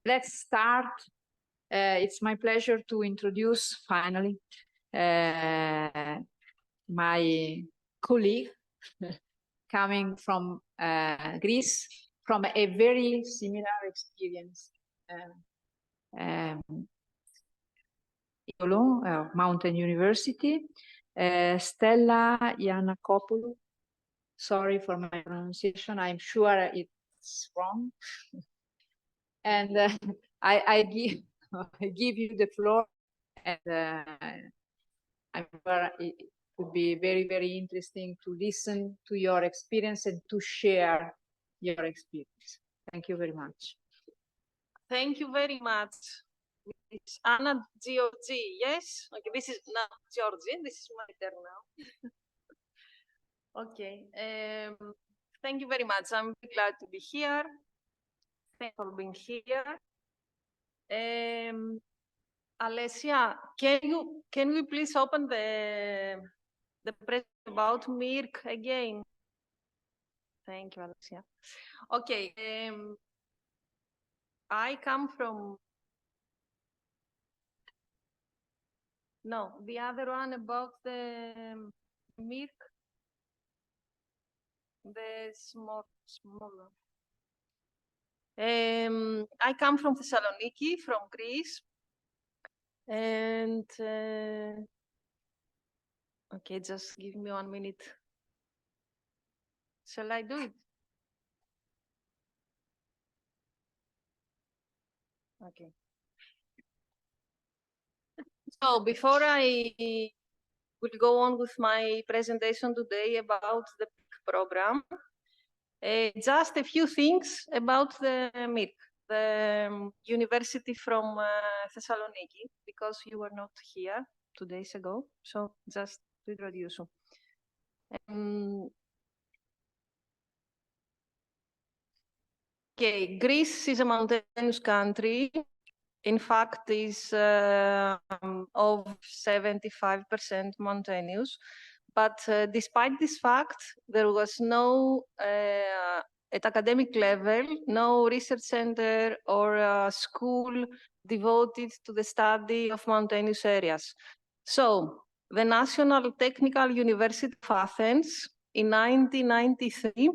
Let's start. It's my pleasure to introduce finally my colleague coming from Greece, from a very similar experience. Mountain University, Stella Yiannakopoulou. Sorry for my pronunciation, I'm sure it's wrong. And I give you the floor, and I'm sure it would be very, very interesting to listen to your experience and to share your experience. Thank you very much. Thank you very much. It's Anna Georgie, yes? Okay, this is now Georgie, this is my turn now. Okay, thank you very much. I'm very glad to be here. Thanks for being here. Alessia, can we please open the present about Mirc again? Thank you, Alessia. Okay, I come from... No, the other one about the Mirc, the smaller. I come from Thessaloniki, from Greece. And, okay, just give me 1 minute. Shall I do it? Okay. So before I will go on with my presentation today about the program, just a few things about the MIRC, the university from Thessaloniki, because you were not here 2 days ago. So just to introduce you. Okay, Greece is a mountainous country. In fact, is of 75% mountainous. But despite this fact, there was no, at academic level, no research center or school devoted to the study of mountainous areas. So the National Technical University of Athens, in 1993,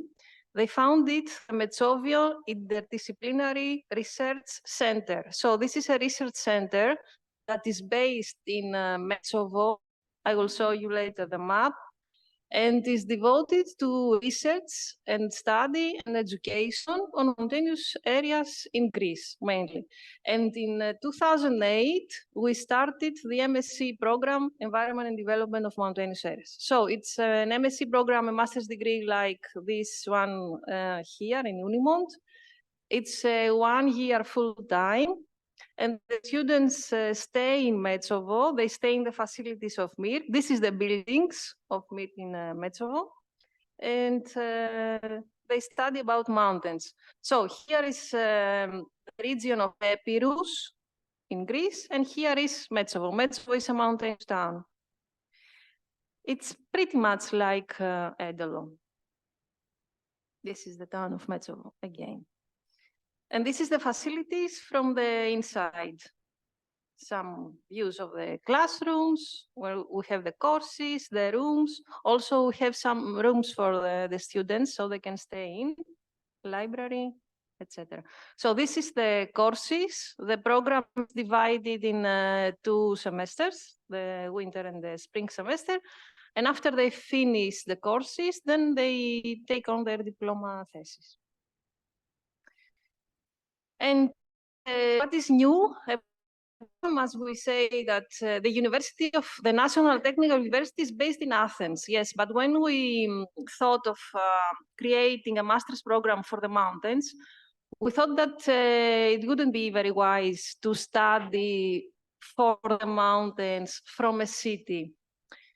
they founded the Metsovio Interdisciplinary Research Center. So this is a research center that is based in Metsovo. I will show you later the map, and is devoted to research and study and education on mountainous areas in Greece, mainly. And in 2008, we started the MSc program, Environment and Development of Mountainous Areas. So it's an MSc program, a master's degree like this one here in Unimont. It's 1 year full-time. And the students stay in Metsovo. They stay in the facilities of MIRC. This is the buildings of MIRC in Metsovo. And they study about mountains. So here is the region of Epirus in Greece, and here is Metsovo. Metsovo is a mountainous town. It's pretty much like Edolon. This is the town of Metsovo again. And this is the facilities from the inside. Some views of the classrooms, where we have the courses, the rooms. Also, we have some rooms for the students, so they can stay in, library, etc. So this is the courses. The program is divided in 2 semesters, the winter and the spring semester. And after they finish the courses, then they take on their diploma thesis. And what is new, as we say that the National Technical University is based in Athens, yes, but when we thought of creating a master's program for the mountains, we thought that it wouldn't be very wise to study for the mountains from a city.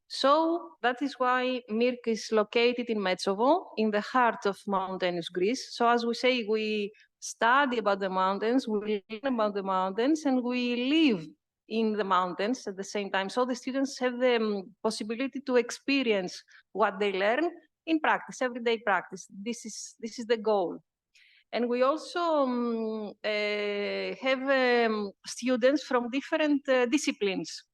So that is why MIRC is located in Metsovo, in the heart of mountainous Greece. So as we say, we study about the mountains, we learn about the mountains, and we live in the mountains at the same time. So the students have the possibility to experience what they learn in practice, everyday practice. This is the goal. And we also have students from different disciplines.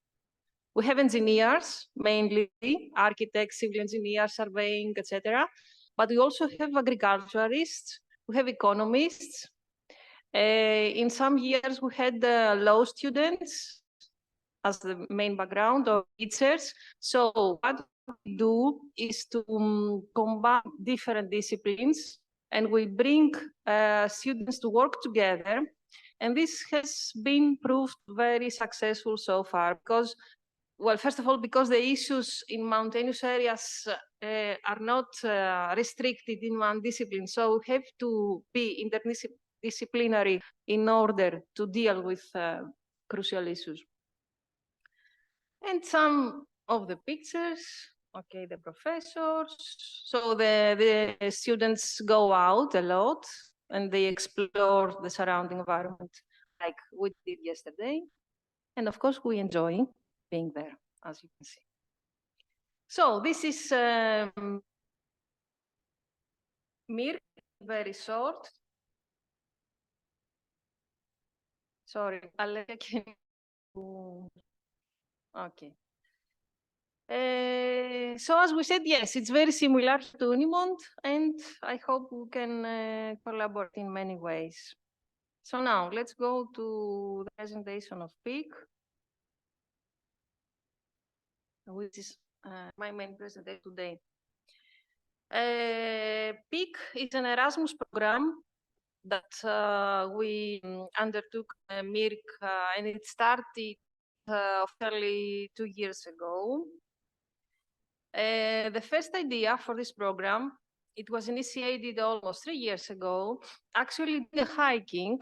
We have engineers, mainly architects, civil engineers, surveying, etc. But we also have agriculturists, we have economists. In some years, we had law students as the main background, or teachers. So what we do is to combine different disciplines, and we bring students to work together. And this has been proved very successful so far because, well, first of all, because the issues in mountainous areas are not restricted in one discipline. So we have to be interdisciplinary in order to deal with crucial issues. And some of the pictures, okay, the professors. So the students go out a lot and they explore the surrounding environment like we did yesterday. And of course, we enjoy being there, as you can see. So this is Mirk, very short. Sorry, Alea, can you... Okay. So as we said, yes, it's very similar to Unimont, and I hope we can collaborate in many ways. So now let's go to the presentation of PEAK, which is my main presentation today. PEAK is an Erasmus program that we undertook Mirk, and it started officially 2 years ago. The first idea for this program, it was initiated almost 3 years ago. Actually, the hiking,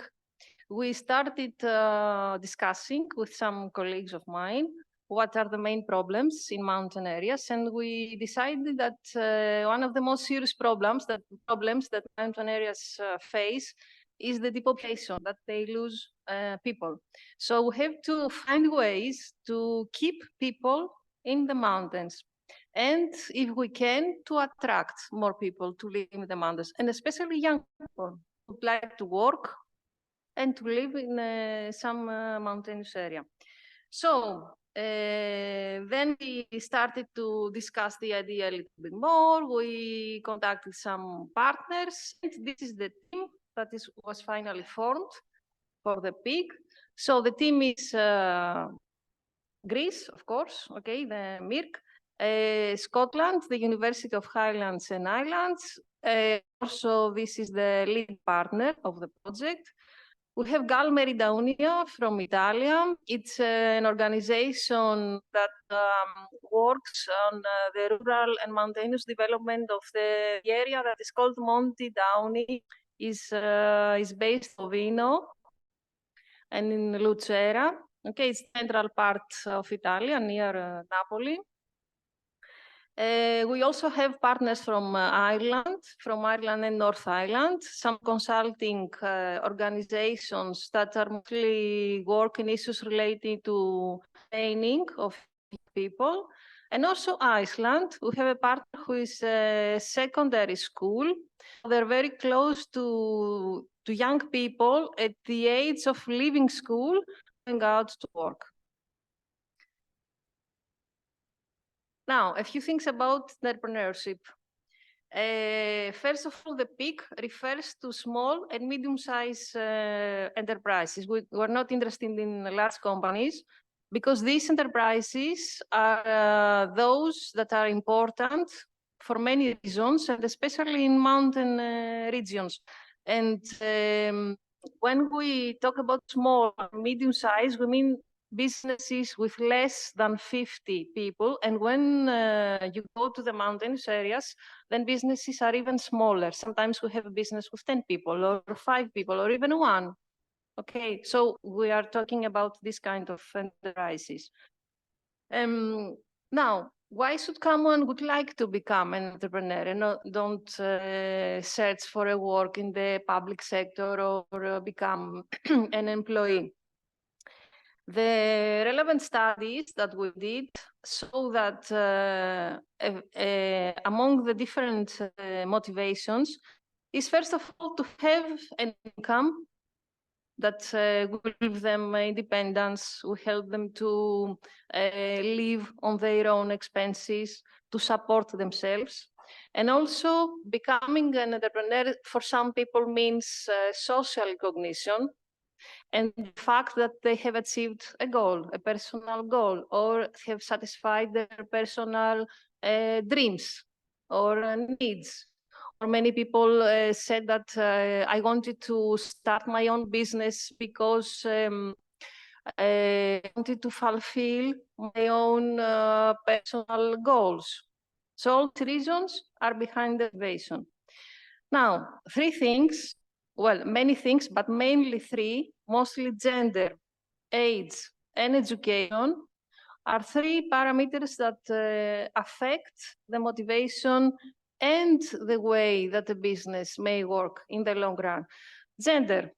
we started discussing with some colleagues of mine what are the main problems in mountain areas, and we decided that one of the most serious problems that mountain areas face is the depopulation, that they lose people. So we have to find ways to keep people in the mountains, and if we can, to attract more people to live in the mountains, and especially young people who would like to work and to live in some mountainous area. So then we started to discuss the idea a little bit more. We contacted some partners, and this is the team that was finally formed for the PEAK. So the team is Greece, of course, okay, the Mirk, Scotland, the University of Highlands and Islands. Also, this is the lead partner of the project. We have GAL Meridaunia from Italia. It's an organization that works on the rural and mountainous development of the area that is called Monti Dauni. Is based in Vino and in Lucera. Okay, it's central part of Italy, near Napoli. We also have partners from Ireland and North Ireland, some consulting organizations that are mostly work in issues related to training of people. And also Iceland, we have a partner who is a secondary school. They're very close to young people at the age of leaving school, going out to work. Now, a few things about entrepreneurship. First of all, the PEAK refers to small and medium-sized enterprises. We're not interested in large companies because these enterprises are those that are important for many reasons, and especially in mountain regions. And when we talk about small, medium-sized, we mean businesses with less than 50 people. And when you go to the mountainous areas, then businesses are even smaller. Sometimes we have a business with 10 people or 5 people or even 1. Okay, so we are talking about this kind of enterprises. Now, why should someone would like to become an entrepreneur and don't search for a work in the public sector or become an employee? The relevant studies that we did show that among the different motivations, is first of all to have an income that will give them independence, will help them to live on their own expenses, to support themselves. And also becoming an entrepreneur for some people means social recognition and the fact that they have achieved a goal, a personal goal, or have satisfied their personal dreams or needs. Or many people said that I wanted to start my own business because I wanted to fulfill my own personal goals. So all the reasons are behind the motivation. Now, three things, well, many things, but mainly three, mostly gender, age, and education, are three parameters that affect the motivation and the way that the business may work in the long run. Gender,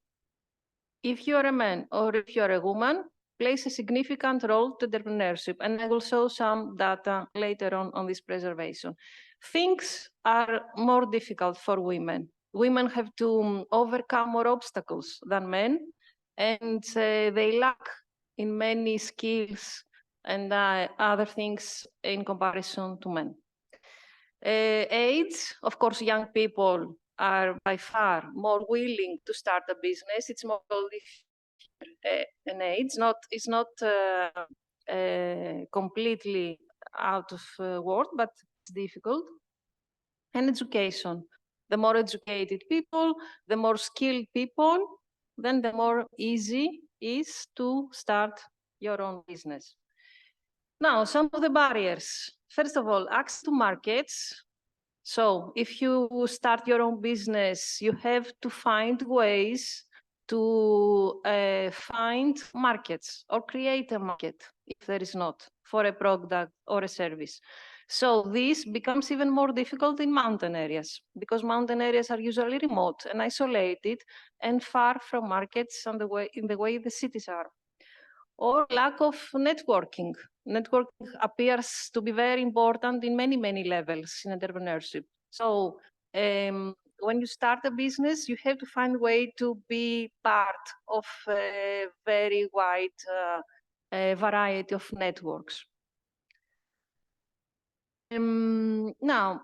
if you're a man or if you're a woman, plays a significant role to entrepreneurship, and I will show some data later on this preservation. Things are more difficult for women. Women have to overcome more obstacles than men, and they lack in many skills and other things in comparison to men. Age, of course, young people are by far more willing to start a business. It's more an age. It's not completely out of work, but it's difficult. And education. The more educated people, the more skilled people, then the more easy is to start your own business. Now, some of the barriers. First of all, access to markets. So if you start your own business, you have to find ways to find markets or create a market, if there is not, for a product or a service. So this becomes even more difficult in mountain areas, because mountain areas are usually remote and isolated and far from markets in the way the cities are. Or lack of networking. Networking appears to be very important in many, many levels in entrepreneurship. So when you start a business, you have to find a way to be part of a very wide variety of networks. Now,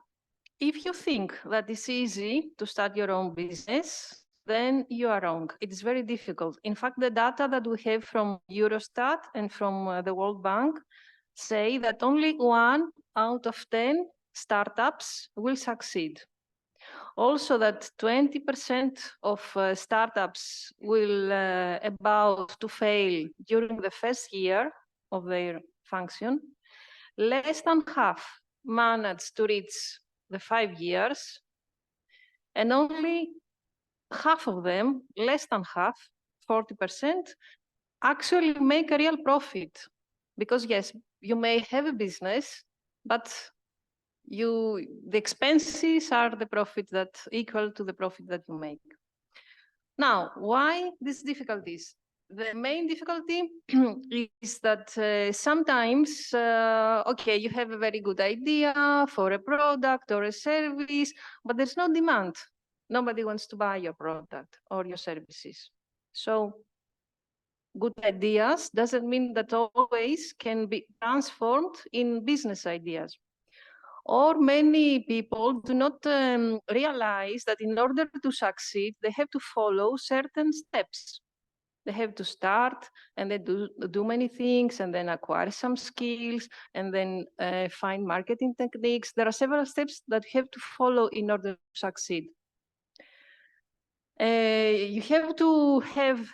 if you think that it's easy to start your own business, then you are wrong. It is very difficult. In fact, the data that we have from Eurostat and from the World Bank say that only 1 out of 10 startups will succeed. Also that 20% of startups will about to fail during the first year of their function. Less than half managed to reach the 5 years, and only half of them, less than half, 40%, actually make a real profit. Because yes, you may have a business, but the expenses are the profit that equal to the profit that you make. Now, why these difficulties? The main difficulty is that sometimes, okay, you have a very good idea for a product or a service, but there's no demand. Nobody wants to buy your product or your services. So good ideas doesn't mean that always can be transformed in business ideas. Or many people do not realize that in order to succeed, they have to follow certain steps. They have to start and they do many things and then acquire some skills and then find marketing techniques. There are several steps that you have to follow in order to succeed. You have to have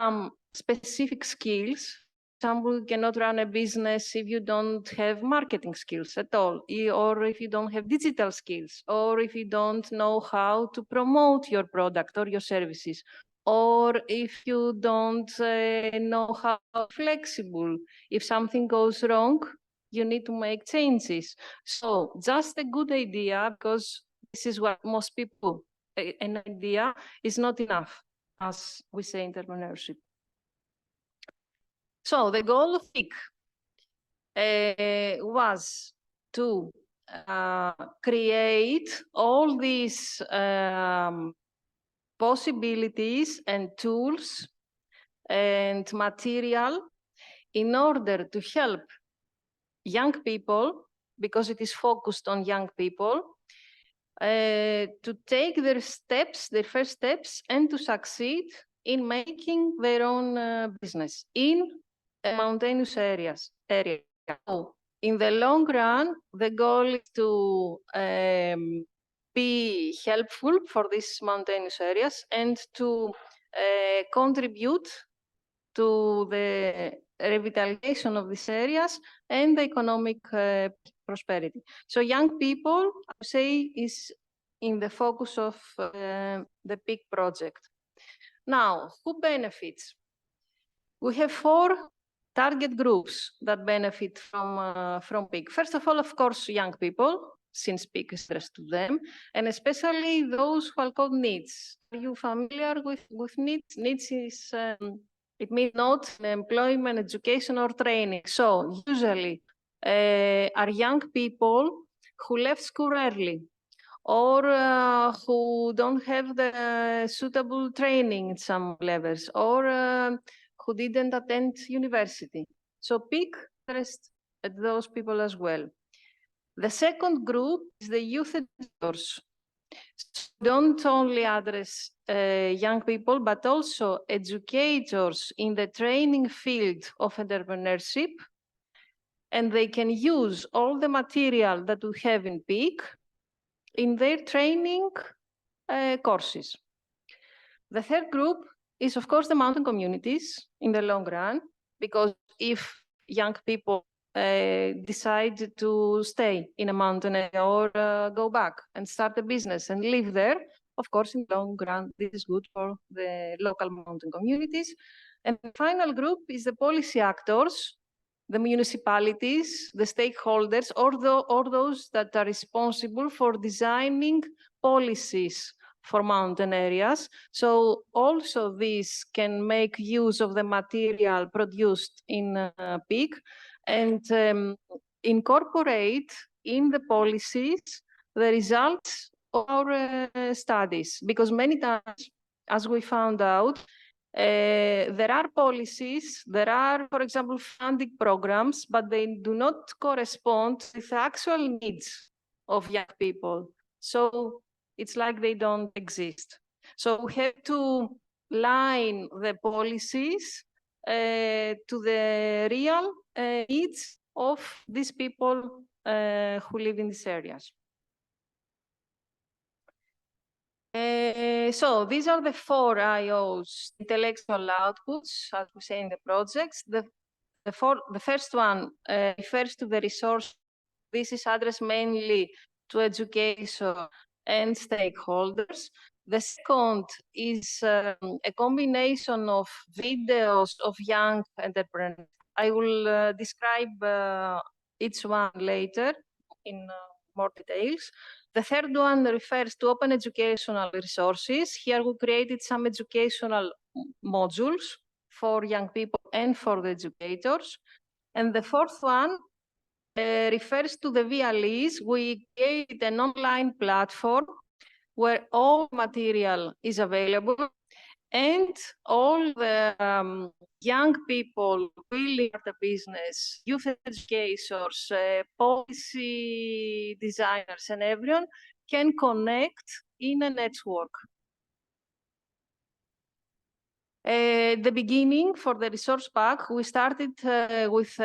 some specific skills. For example, you cannot run a business if you don't have marketing skills at all, or if you don't have digital skills, or if you don't know how to promote your product or your services, or if you don't know how flexible. If something goes wrong, you need to make changes. So just a good idea, because this is what most people, an idea is not enough, as we say in entrepreneurship. So the goal of FIC was to create all these possibilities and tools and material in order to help young people, because it is focused on young people, to take their first steps, and to succeed in making their own business in mountainous areas. So, in the long run, the goal is to be helpful for these mountainous areas and to contribute to the revitalization of these areas and the economic prosperity. So young people, I would say, is in the focus of the PEAK project. Now, who benefits? We have 4 target groups that benefit from PEAK. First of all, of course, young people, since PEAK is addressed to them, and especially those who are called NEETs. Are you familiar with NEETs? NEETs is, it means not employment, education, or training. So usually are young people who left school early, or who don't have the suitable training at some levels, or who didn't attend university. So PEAK addressed at those people as well. The second group is the youth educators. So don't only address young people, but also educators in the training field of entrepreneurship, and they can use all the material that we have in PEAK in their training courses. The third group is, of course, the mountain communities in the long run, because if young people decide to stay in a mountain area or go back and start a business and live there, of course, in the long run, this is good for the local mountain communities. And the final group is the policy actors, the municipalities, the stakeholders, or those that are responsible for designing policies for mountain areas. So also these can make use of the material produced in PEAK and incorporate in the policies the results of our studies. Because many times, as we found out, there are policies, there are, for example, funding programs, but they do not correspond with the actual needs of young people. So it's like they don't exist. So we have to line the policies to the real needs of these people who live in these areas. So these are the 4 IOs, intellectual outputs, as we say in the projects. The first one refers to the resource. This is addressed mainly to education and stakeholders. The second is a combination of videos of young entrepreneurs. I will describe each one later in more details. The third one refers to open educational resources. Here we created some educational modules for young people and for the educators. And the fourth one refers to the VLEs. We created an online platform where all material is available, and all the young people willing to start a business, youth educators, policy designers, and everyone can connect in a network. The beginning for the resource pack, we started with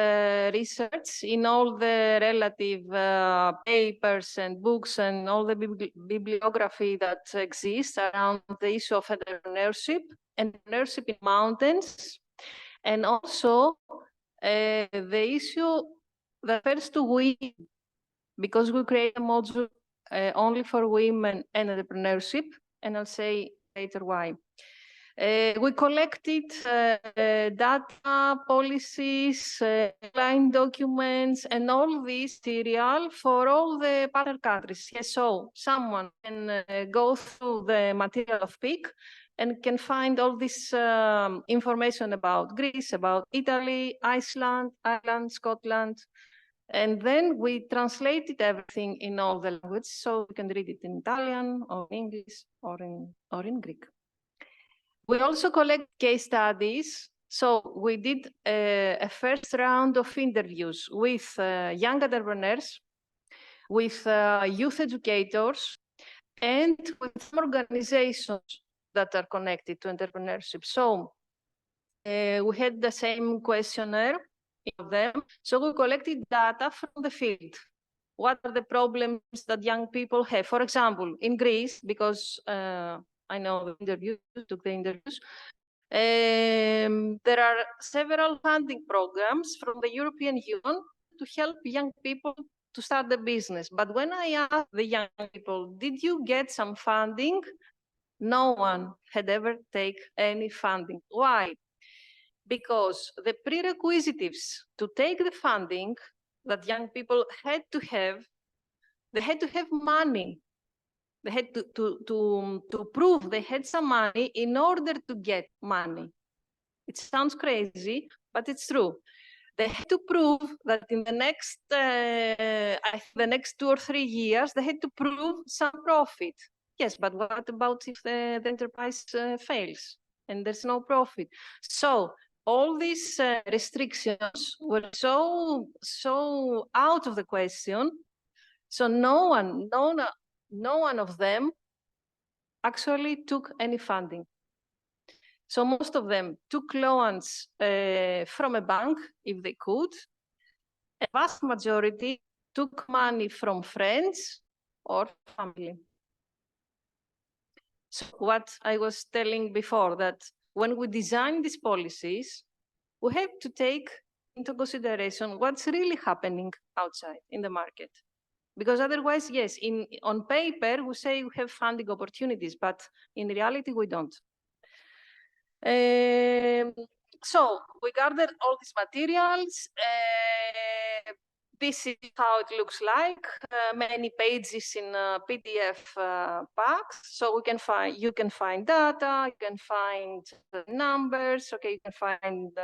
research in all the relative papers and books and all the bibliography that exists around the issue of entrepreneurship in mountains, and also the issue that refers to women, because we create a module only for women and entrepreneurship, and I'll say later why. We collected data, policies, line documents, and all this material for all the partner countries. Yes, so someone can go through the material of PEAK and can find all this information about Greece, about Italy, Iceland, Ireland, Scotland, And then we translated everything in all the languages, so you can read it in Italian or English or in Greek. We also collect case studies. So we did a first round of interviews with young entrepreneurs, with youth educators, and with organizations that are connected to entrepreneurship. So we had the same questionnaire of them. So we collected data from the field. What are the problems that young people have? For example, in Greece, because I know the interviews, took the interviews, there are several funding programs from the European Union to help young people to start a business. But when I asked the young people, did you get some funding? No one had ever taken any funding. Why? Because the prerequisites to take the funding that young people had to have, they had to have money. They had to prove they had some money in order to get money. It sounds crazy, but it's true. They had to prove that in the next 2 or 3 years, they had to prove some profit. Yes, but what about if the enterprise fails and there's no profit? So all these restrictions were so out of the question. So no one of them actually took any funding. So most of them took loans from a bank if they could. A vast majority took money from friends or family. So what I was telling before, that when we design these policies, we have to take into consideration what's really happening outside in the market. Because otherwise, yes, on paper, we say we have funding opportunities, but in reality, we don't. So we gathered all these materials. This is how it looks like. Many pages in PDF packs. So you can find data, you can find the numbers. Okay, you can find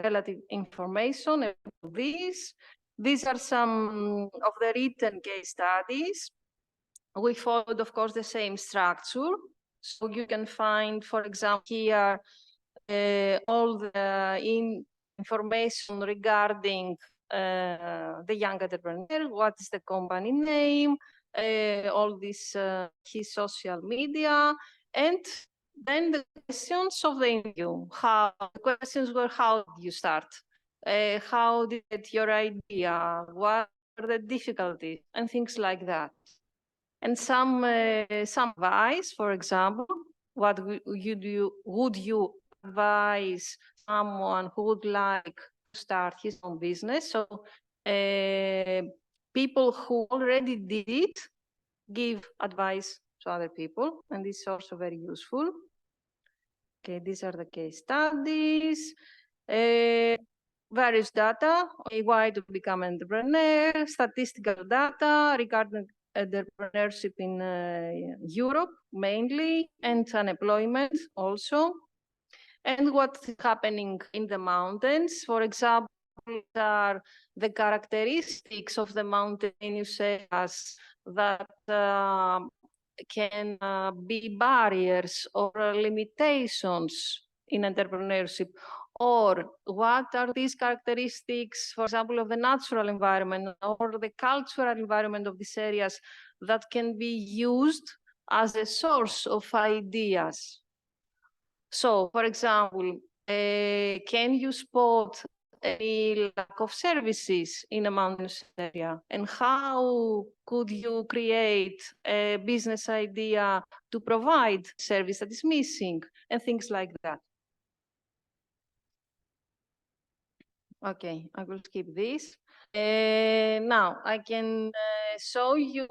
relative information about this. These are some of the written case studies. We followed, of course, the same structure. So you can find, for example, here, all the information regarding the young entrepreneur, what is the company name, all this, his social media, and then the questions of the interview. The questions were, how did you start? How did you get your idea? What are the difficulties? And things like that. And some advice, for example, what would you advise someone who would like to start his own business? So people who already did it give advice to other people, and this is also very useful. Okay, these are the case studies. Various data, why to become an entrepreneur, statistical data regarding entrepreneurship in Europe mainly, and unemployment also, and what's happening in the mountains. For example, are the characteristics of the mountainous areas that can be barriers or limitations in entrepreneurship, or what are these characteristics, for example, of the natural environment or the cultural environment of these areas that can be used as a source of ideas. So, for example, can you spot any lack of services in a mountainous area? And how could you create a business idea to provide service that is missing? And things like that. Okay, I will skip this. Now, I can show you,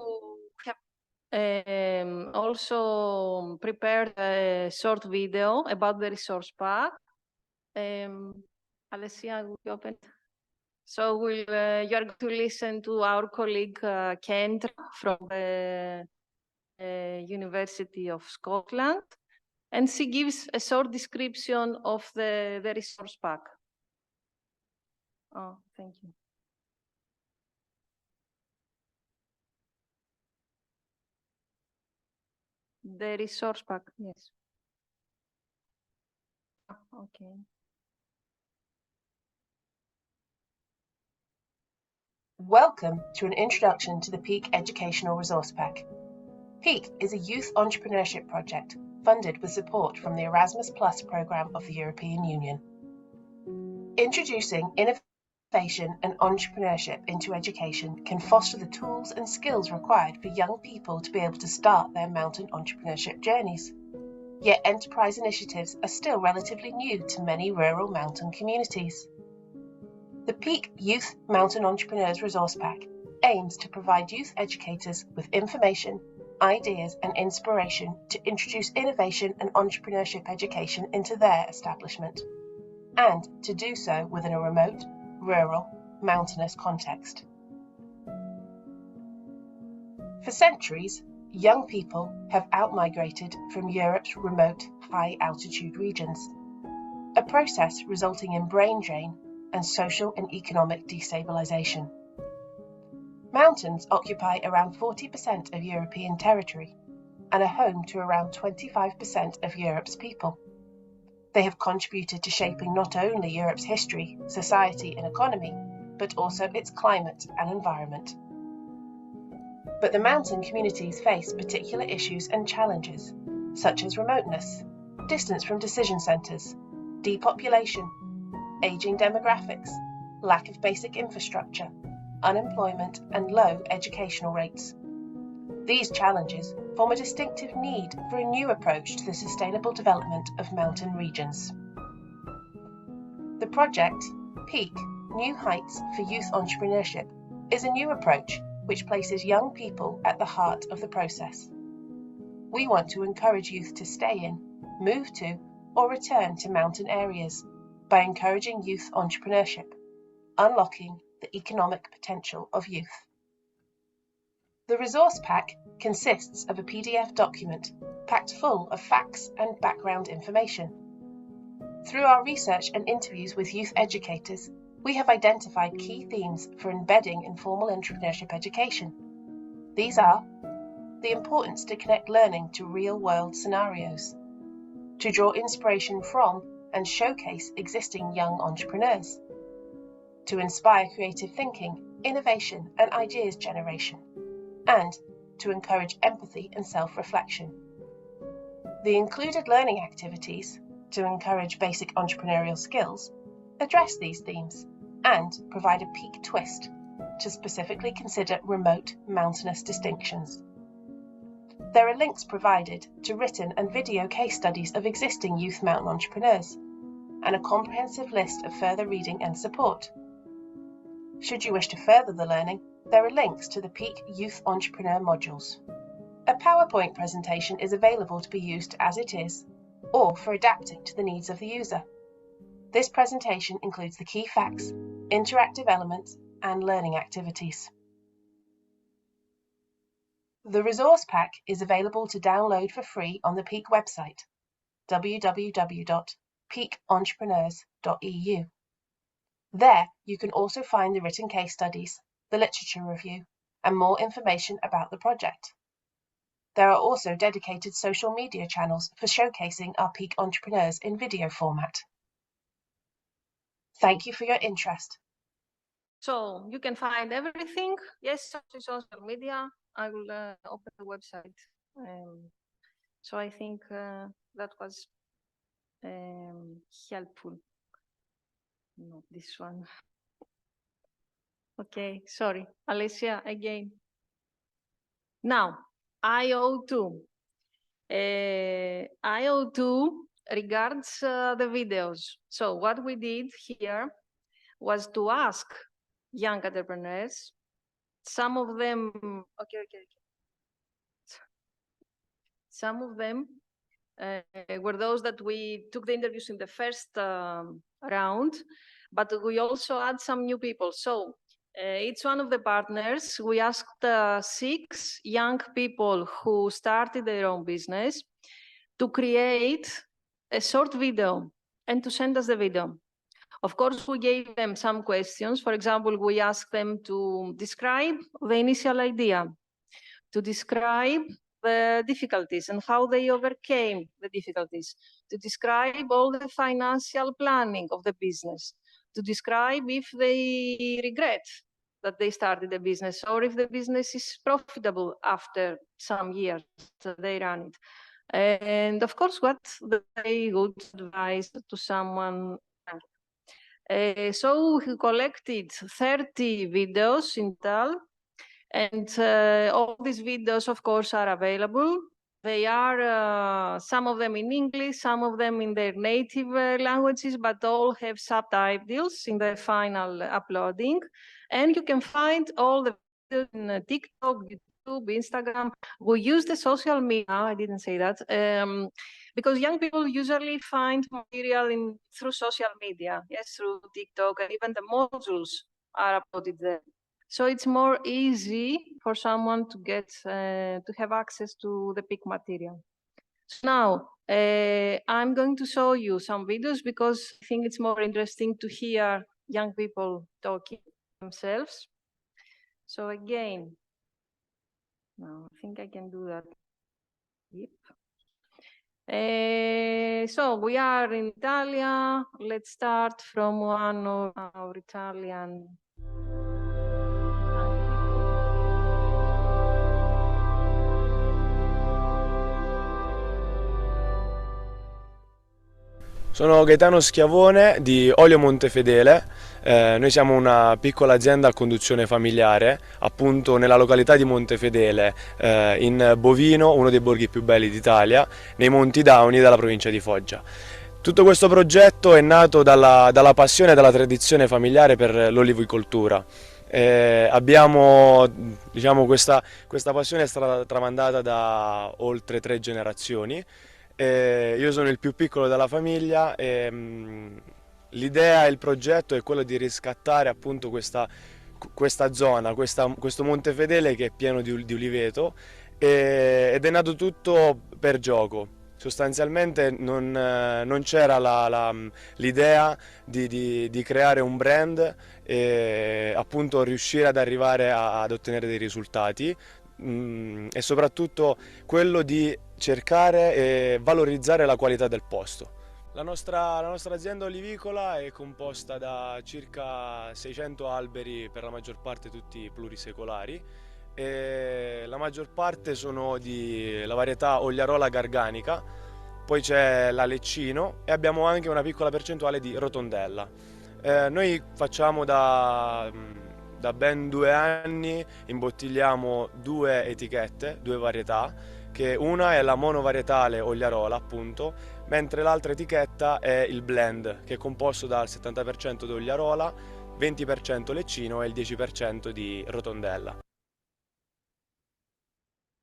also prepared a short video about the resource pack. Alessia, will you open? So you are going to listen to our colleague Kendra from the University of Scotland, and she gives a short description of the resource pack. Oh, thank you. The resource pack, yes. Okay. Welcome to an introduction to the Peak Educational Resource Pack. Peak is a youth entrepreneurship project funded with support from the Erasmus Plus programme of the European Union. Introducing innovation and entrepreneurship into education can foster the tools and skills required for young people to be able to start their mountain entrepreneurship journeys. Yet enterprise initiatives are still relatively new to many rural mountain communities. The Peak Youth Mountain Entrepreneurs Resource Pack aims to provide youth educators with information, ideas and inspiration to introduce innovation and entrepreneurship education into their establishment, and to do so within a remote, rural, mountainous context. For centuries, young people have outmigrated from Europe's remote, high-altitude regions, a process resulting in brain drain and social and economic destabilization. Mountains occupy around 40% of European territory and are home to around 25% of Europe's people. They have contributed to shaping not only Europe's history, society and economy, but also its climate and environment. But the mountain communities face particular issues and challenges, such as remoteness, distance from decision centres, depopulation, ageing demographics, lack of basic infrastructure, unemployment and low educational rates. These challenges form a distinctive need for a new approach to the sustainable development of mountain regions. The project, Peak, New Heights for Youth Entrepreneurship, is a new approach which places young people at the heart of the process. We want to encourage youth to stay in, move to, or return to mountain areas by encouraging youth entrepreneurship, unlocking the economic potential of youth. The resource pack consists of a PDF document packed full of facts and background information. Through our research and interviews with youth educators, we have identified key themes for embedding informal entrepreneurship education. These are the importance to connect learning to real-world scenarios, to draw inspiration from and showcase existing young entrepreneurs, to inspire creative thinking, innovation and ideas generation, and to encourage empathy and self-reflection. The included learning activities, to encourage basic entrepreneurial skills, address these themes and provide a Peak twist to specifically consider remote mountainous distinctions. There are links provided to written and video case studies of existing youth mountain entrepreneurs, and a comprehensive list of further reading and support. Should you wish to further the learning, there are links to the Peak Youth Entrepreneur modules. A PowerPoint presentation is available to be used as it is, or for adapting to the needs of the user. This presentation includes the key facts, interactive elements, and learning activities. The resource pack is available to download for free on the Peak website, www.peakentrepreneurs.eu. There, you can also find the written case studies, the literature review, and more information about the project. There are also dedicated social media channels for showcasing our Peak entrepreneurs in video format. Thank you for your interest. So you can find everything. Yes, social media. I will open the website. So I think that was helpful. Not this one. Okay, sorry. Alessia, again. Now, IO2. IO2 regards the videos. So what we did here was to ask young entrepreneurs, some of them, some of them were those that we took the interviews in the first round, but we also had some new people. So each one of the partners, we asked 6 young people who started their own business to create a short video and to send us the video. Of course, we gave them some questions. For example, we asked them to describe the initial idea, to describe the difficulties and how they overcame the difficulties, to describe all the financial planning of the business, to describe if they regret that they started a business or if the business is profitable after some years that they run it. And of course, what very good advice to someone. So we collected 30 videos in total, and all these videos, of course, are available. They are some of them in English, some of them in their native languages, but all have subtitles in the final uploading. And you can find all the videos in TikTok, YouTube, Instagram. We use the social media, I didn't say that, because young people usually find material through social media, yes, through TikTok, and even the modules are uploaded there. So it's more easy for someone to get to have access to the PIC material. So now I'm going to show you some videos because I think it's more interesting to hear young people talking themselves. So again, now I think I can do that. Yep. So we are in Italia. Let's start from one of our Italian. Sono Gaetano Schiavone di Olio Montefedele, noi siamo una piccola azienda a conduzione familiare, appunto nella località di Montefedele, in Bovino, uno dei borghi più belli d'Italia, nei Monti Dauni della provincia di Foggia. Tutto questo progetto è nato dalla passione e dalla tradizione familiare per l'olivicoltura. Abbiamo, diciamo, questa passione è stata tramandata da oltre 3 generazioni. Io sono il più piccolo della famiglia e l'idea e il progetto è quello di riscattare appunto questa zona, questo Montefedele che è pieno di uliveto ed è nato tutto per gioco. Sostanzialmente non c'era l'idea di creare un brand e appunto riuscire ad arrivare ad ottenere dei risultati. E soprattutto quello di cercare e valorizzare la qualità del posto. La nostra azienda olivicola è composta da circa 600 alberi, per la maggior parte tutti plurisecolari, e la maggior parte sono la varietà Ogliarola garganica, poi c'è l'Aleccino e abbiamo anche una piccola percentuale di Rotondella. Noi facciamo da ben 2 anni imbottigliamo 2 etichette, 2 varietà, che una è la monovarietale Ogliarola appunto, mentre l'altra etichetta è il blend, che è composto dal 70% di Ogliarola, 20% Leccino e il 10% di Rotondella.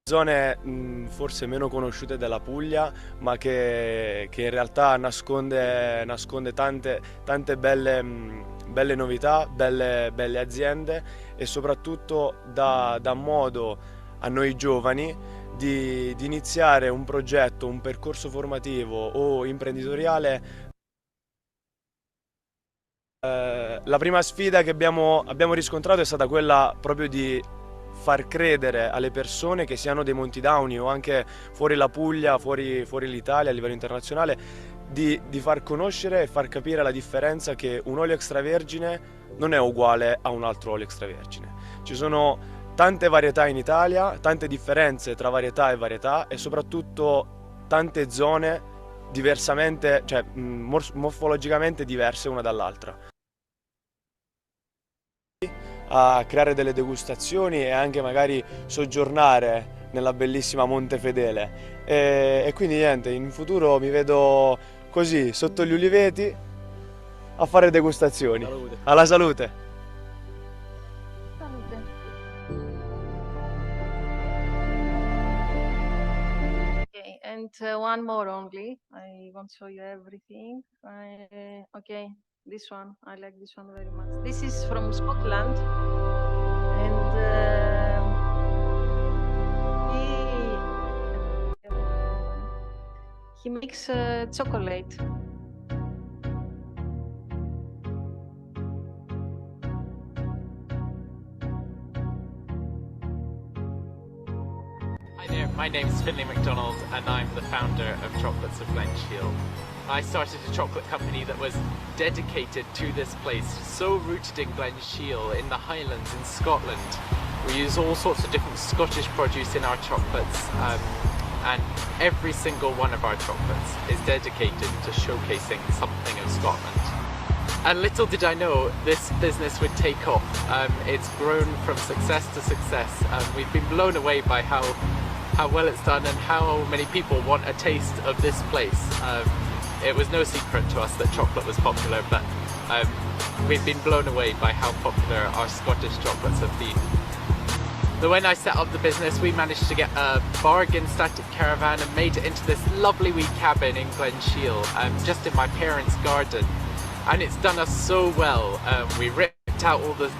Zone forse meno conosciute della Puglia, ma che in realtà nasconde tante belle novità, belle aziende e soprattutto dà modo a noi giovani di iniziare un progetto, un percorso formativo o imprenditoriale. La prima sfida che abbiamo riscontrato è stata quella proprio di far credere alle persone, che siano dei Monti Dauni o anche fuori la Puglia, fuori l'Italia a livello internazionale, di far conoscere e far capire la differenza che un olio extravergine non è uguale a un altro olio extravergine. Ci sono tante varietà in Italia, tante differenze tra varietà e varietà e soprattutto tante zone diversamente, cioè morfologicamente diverse una dall'altra. A creare delle degustazioni e anche magari soggiornare nella bellissima Montefedele e quindi niente, in futuro mi vedo così sotto gli uliveti a fare degustazioni. Salute. Alla salute! Salute. Okay, and one more only. I won't show you everything. Okay. This one, I like this one very much. This is from Scotland, and he makes chocolate. Hi there, My name's Finlay MacDonald and I'm the founder of Chocolates of Glen Shiel. I started a chocolate company that was dedicated to this place, so rooted in Glen Shiel, in the Highlands in Scotland. We use all sorts of different Scottish produce in our chocolates, and every single one of our chocolates is dedicated to showcasing something of Scotland. And little did I know this business would take off. It's grown from success to success. We've been blown away by how well it's done and how many people want a taste of this place. It was no secret to us that chocolate was popular, but we've been blown away by how popular our Scottish chocolates have been. So when I set up the business, we managed to get a bargain static caravan and made it into this lovely wee cabin in Glen Shiel, just in my parents' garden. And it's done us so well. We ripped out all the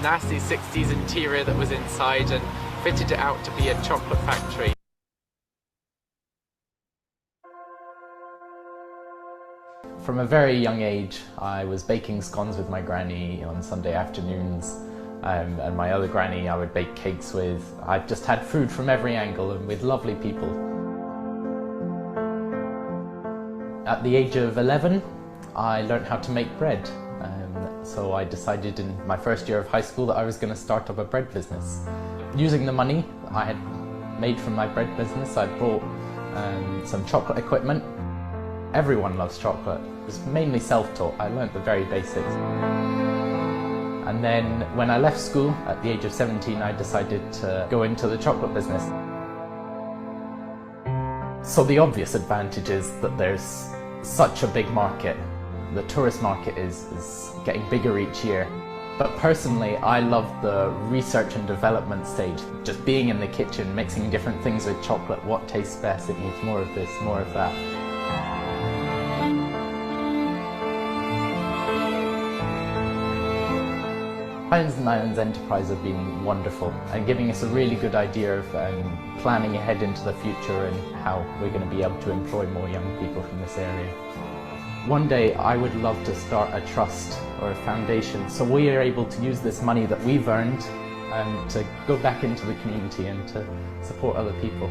nasty 60s interior that was inside and fitted it out to be a chocolate factory. From a very young age, I was baking scones with my granny on Sunday afternoons, and my other granny I would bake cakes with. I just had food from every angle and with lovely people. At the age of 11, I learned how to make bread. So I decided in my first year of high school that I was going to start up a bread business. Using the money I had made from my bread business, I bought some chocolate equipment. Everyone loves chocolate. It was mainly self-taught. I learnt the very basics. And then when I left school at the age of 17, I decided to go into the chocolate business. So the obvious advantage is that there's such a big market. The tourist market is getting bigger each year. But personally, I love the research and development stage. Just being in the kitchen, mixing different things with chocolate, what tastes best, it needs more of this, more of that. Highlands and Islands Enterprise have been wonderful and giving us a really good idea of planning ahead into the future and how we're going to be able to employ more young people from this area. One day I would love to start a trust or a foundation so we are able to use this money that we've earned to go back into the community and to support other people.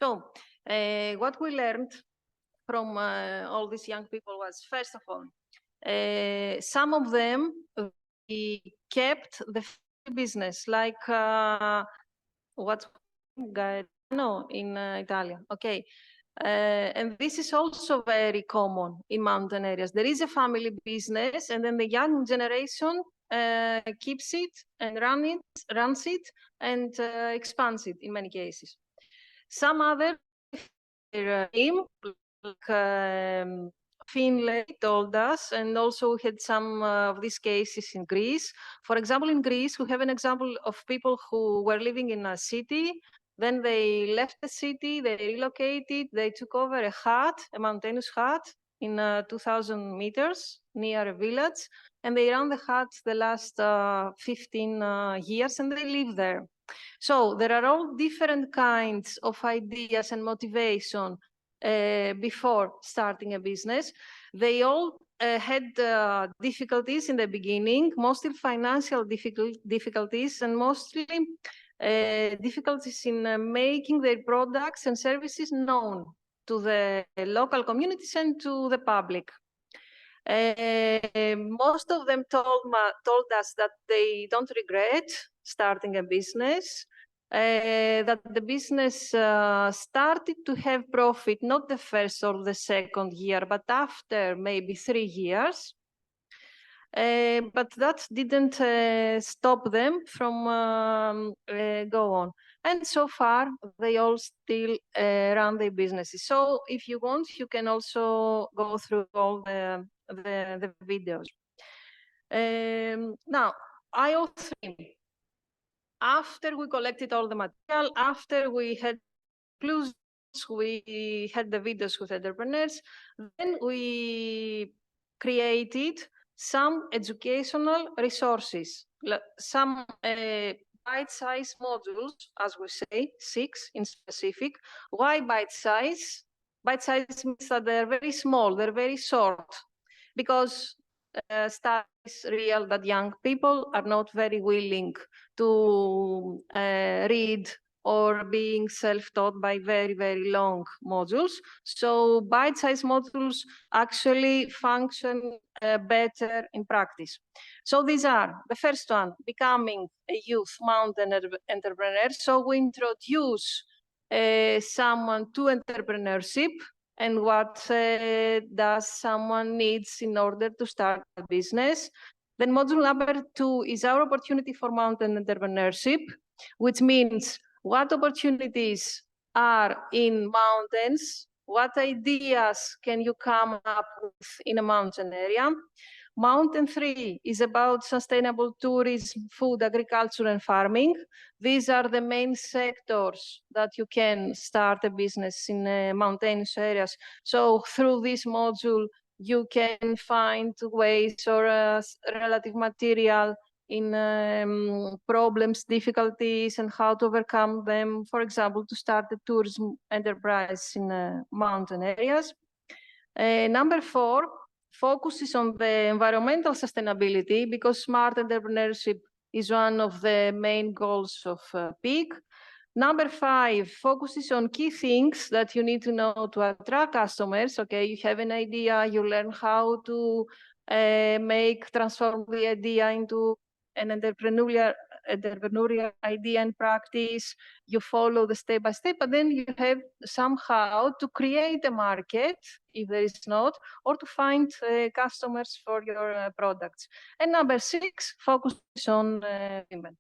So, what we learned from all these young people was, first of all, some of them kept the business, like what's Gaetano in Italian. Okay. And this is also very common in mountain areas. There is a family business, and then the young generation keeps it and runs it, and expands it in many cases. Some other team, like Finlay told us, and also we had some of these cases in Greece. For example, in Greece, we have an example of people who were living in a city, then they left the city, they relocated, they took over a hut, a mountainous hut in 2,000 meters near a village, and they ran the hut the last 15 years, and they live there. So there are all different kinds of ideas and motivation before starting a business. They all had difficulties in the beginning, mostly financial difficulties, and mostly difficulties in making their products and services known to the local communities and to the public. Most of them told us that they don't regret starting a business, that the business started to have profit not the first or the second year, but after maybe 3 years. But that didn't stop them from go on. And so far, they all still run their businesses. So if you want, you can also go through all the videos. Now, IO3. after we collected all the material, after we had conclusions, we had the videos with entrepreneurs, then we created some educational resources, some bite-sized modules, as we say, 6 in specific. Why bite-size? Bite-size means that they're very small, they're very short, because studies real that young people are not very willing to read or being self-taught by very, very long modules. So bite-sized modules actually function better in practice. So these are, the first one, becoming a youth mountain entrepreneur. So we introduce someone to entrepreneurship and what does someone needs in order to start a business. Then module number 2 is our opportunity for mountain entrepreneurship, which means what opportunities are in mountains, what ideas can you come up with in a mountain area. Mountain 3 is about sustainable tourism, food, agriculture, and farming. These are the main sectors that you can start a business in mountainous areas. So through this module, you can find ways or relative material in problems, difficulties, and how to overcome them. For example, to start a tourism enterprise in mountain areas. Number 4 focuses on the environmental sustainability, because smart entrepreneurship is one of the main goals of PEAK. Number 5 focuses on key things that you need to know to attract customers. Okay, you have an idea, you learn how to transform the idea into an entrepreneurial idea and practice. You follow the step by step, but then you have somehow to create a market, if there is not, or to find customers for your products. And number 6 focuses on women.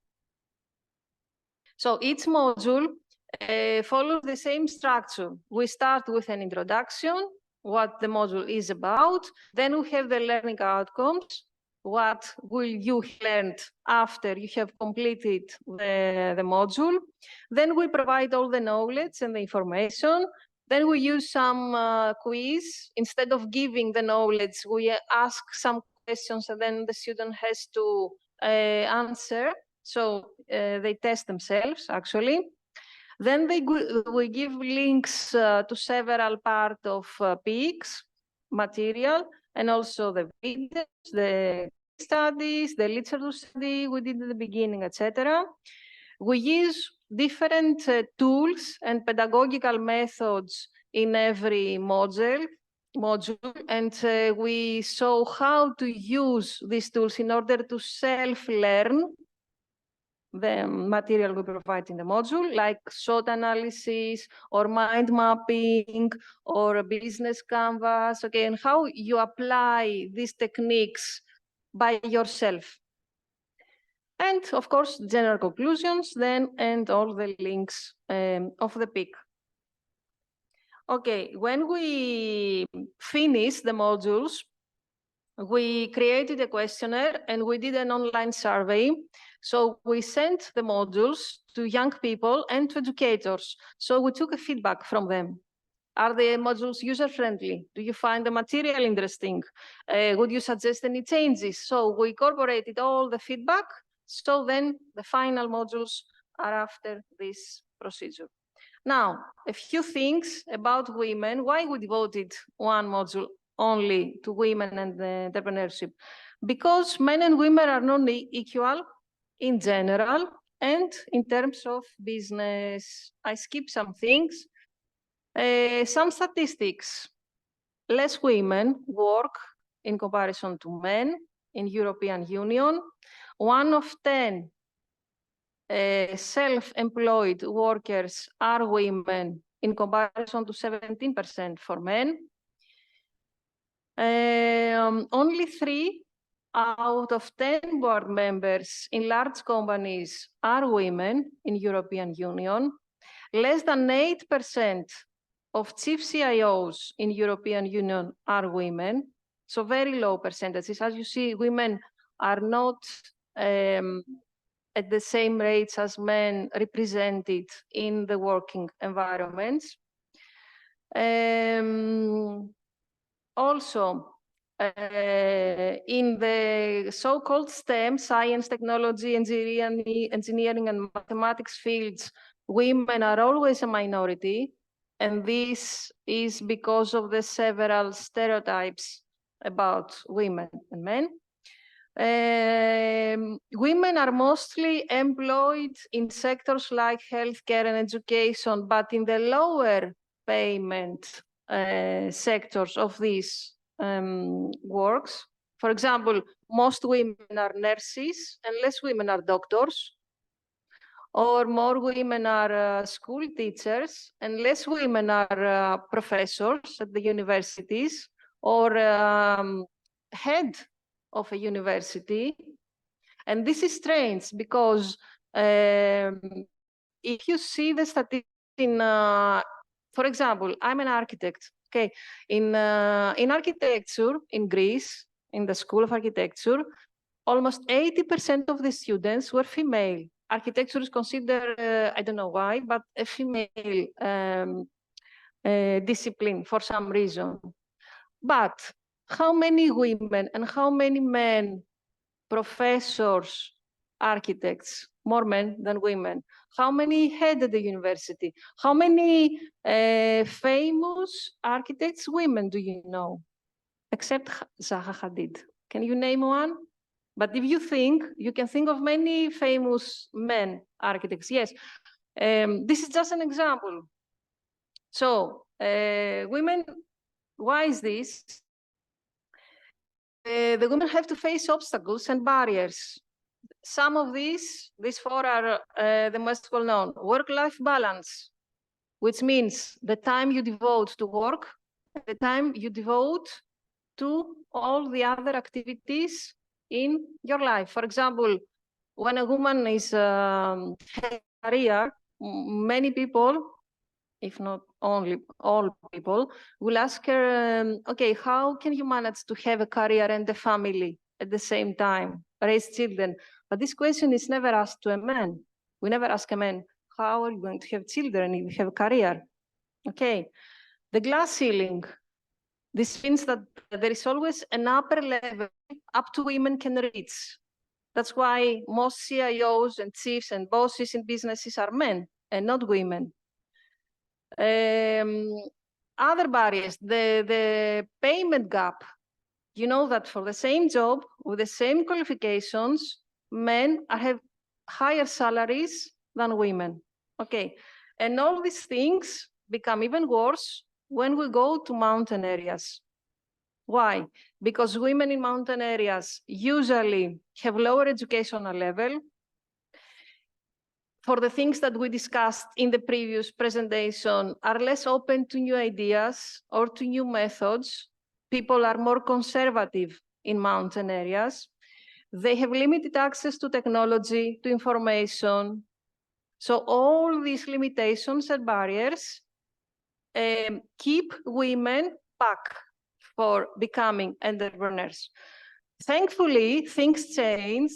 So each module follows the same structure. We start with an introduction, what the module is about. Then we have the learning outcomes. What will you learn after you have completed the module? Then we provide all the knowledge and the information. Then we use some quiz. Instead of giving the knowledge, we ask some questions and then the student has to answer. So they test themselves, actually. Then we give links to several parts of PEAK's material, and also the videos, the studies, the literature study we did at the beginning, etc. We use different tools and pedagogical methods in every module, and we show how to use these tools in order to self-learn the material we provide in the module, like SWOT analysis or mind mapping or a business canvas, okay, and how you apply these techniques by yourself. And of course, general conclusions then, and all the links of the PEAK. Okay, when we finish the modules, we created a questionnaire and we did an online survey. So we sent the modules to young people and to educators. So we took a feedback from them. Are the modules user-friendly? Do you find the material interesting? Would you suggest any changes? So we incorporated all the feedback. So then the final modules are after this procedure. Now, a few things about women. Why we devoted one module only to women and entrepreneurship? Because men and women are not equal in general and in terms of business. I skipped some things. Some statistics. Less women work in comparison to men in European Union. 1 of 10 self-employed workers are women in comparison to 17% for men. Only 3 out of 10 board members in large companies are women in European Union. Less than 8% of chief CIOs in European Union are women. So very low percentages. As you see, women are not at the same rates as men represented in the working environments. Also, in the so-called STEM, science, technology, engineering, and mathematics fields, women are always a minority, and this is because of the several stereotypes about women and men. Women are mostly employed in sectors like healthcare and education, but in the lower payment sectors of these works. For example, most women are nurses and less women are doctors, or more women are school teachers and less women are professors at the universities, or head of a university. And this is strange because if you see the statistics in, for example, I'm an architect. Okay, in architecture in Greece, in the School of Architecture, almost 80% of the students were female. Architecture is considered, I don't know why, but a female discipline for some reason. But how many women and how many men, professors, architects, more men than women? How many head at the university? How many famous architects, women, do you know? Except Zaha Hadid. Can you name one? But if you think, you can think of many famous men architects. Yes, this is just an example. So women, why is this? The women have to face obstacles and barriers. Some of these four are the most well-known. Work-life balance, which means the time you devote to work, the time you devote to all the other activities in your life. For example, when a woman is has a career, many people, if not only all people, will ask her, okay, how can you manage to have a career and a family at the same time, raise children? But this question is never asked to a man. We never ask a man, how are you going to have children if you have a career? Okay, the glass ceiling. This means that there is always an upper level up to women can reach. That's why most CIOs and chiefs and bosses in businesses are men and not women. Other barriers, the payment gap. You know that for the same job with the same qualifications, men have higher salaries than women. Okay, and all these things become even worse when we go to mountain areas. Why? Because women in mountain areas usually have lower educational level. For the things that we discussed in the previous presentation, are less open to new ideas or to new methods. People are more conservative in mountain areas. They have limited access to technology, to information. So all these limitations and barriers keep women back for becoming entrepreneurs. Thankfully, things change.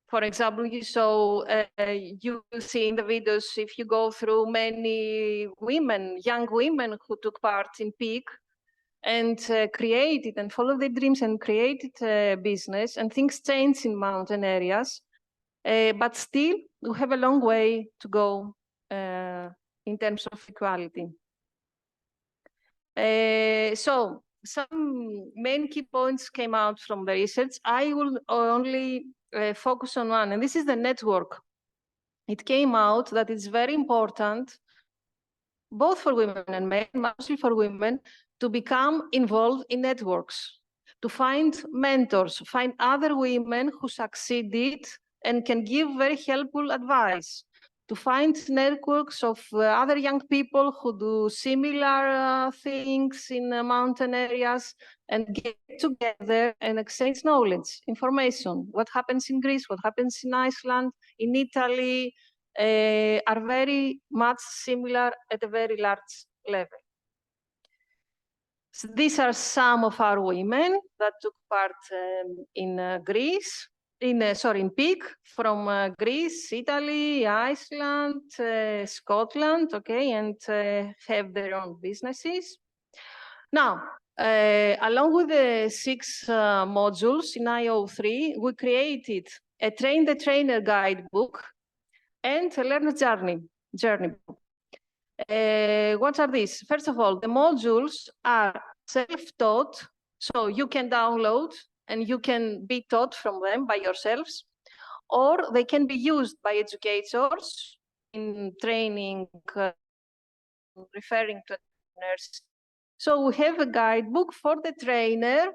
For example, you see in the videos, if you go through many women, young women who took part in Peak and created and followed their dreams and created a business, and things change in mountain areas. But still, we have a long way to go in terms of equality. So some main key points came out from the research. I will only focus on one, and this is the network. It came out that it's very important, both for women and men, mostly for women, to become involved in networks, to find mentors, find other women who succeeded and can give very helpful advice, to find networks of other young people who do similar things in mountain areas, and get together and exchange knowledge, information. What happens in Greece, what happens in Iceland, in Italy, are very much similar at a very large level. So these are some of our women that took part in Greece. in PEAK from Greece, Italy, Iceland, Scotland, okay, and have their own businesses. Now, along with the 6 modules in IO3, we created a Train the Trainer guidebook and a learner journey book. What are these? First of all, the modules are self-taught, so you can download and you can be taught from them by yourselves, or they can be used by educators in training, referring to trainers. So we have a guidebook for the trainer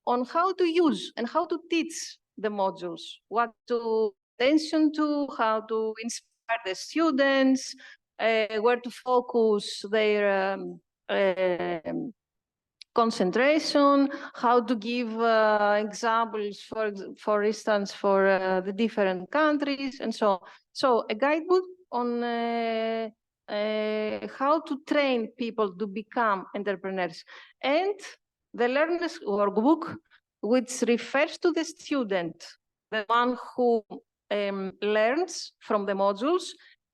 on how to use and how to teach the modules, what to pay attention to, how to inspire the students, where to focus their concentration, how to give examples, for instance, for the different countries, and so on. So a guidebook on how to train people to become entrepreneurs, and the learner's workbook, which refers to the student, the one who learns from the modules,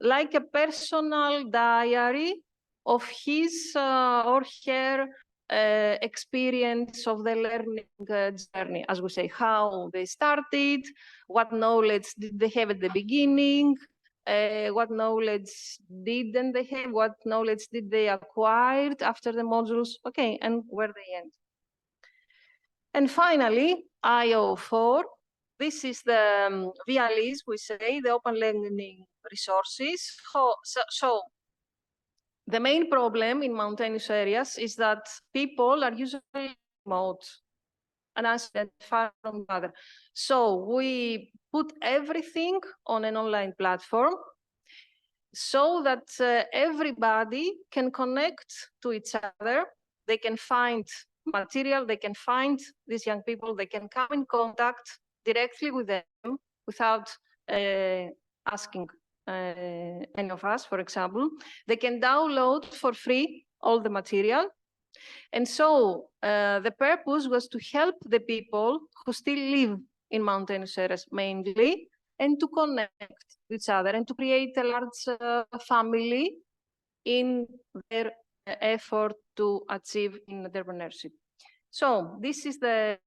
like a personal diary of his or her experience of the learning journey, as we say, how they started, what knowledge did they have at the beginning, what knowledge didn't they have, what knowledge did they acquire after the modules, okay, and where they end. And finally, IO4, this is the VLEs, we say, the open learning resources. So the main problem in mountainous areas is that people are usually remote and far from each other. So we put everything on an online platform so that everybody can connect to each other. They can find material, they can find these young people, they can come in contact directly with them without asking any of us, for example. They can download for free all the material. And so the purpose was to help the people who still live in mountainous areas mainly, and to connect with each other and to create a large family in their effort to achieve entrepreneurship. So this is the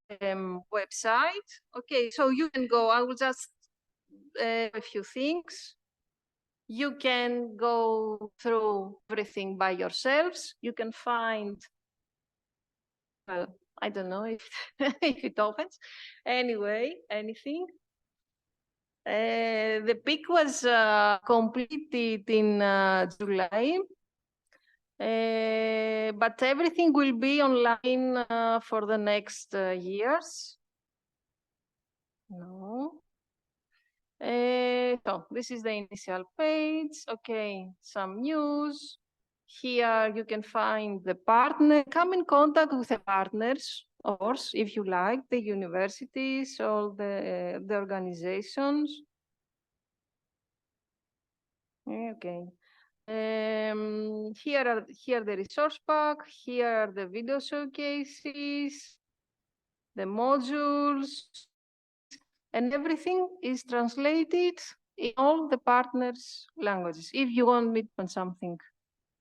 website. Okay, so you can go, I will just a few things. You can go through everything by yourselves. You can find, well, I don't know if, if it opens. Anyway, anything. The peak was completed in July. But everything will be online for the next years. No. So this is the initial page. Okay, some news. Here you can find the partner. Come in contact with the partners, of course, if you like, the universities or the organizations. Okay. Here the resource pack, here are the video showcases, the modules, and everything is translated in all the partners' languages. If you want me to do something,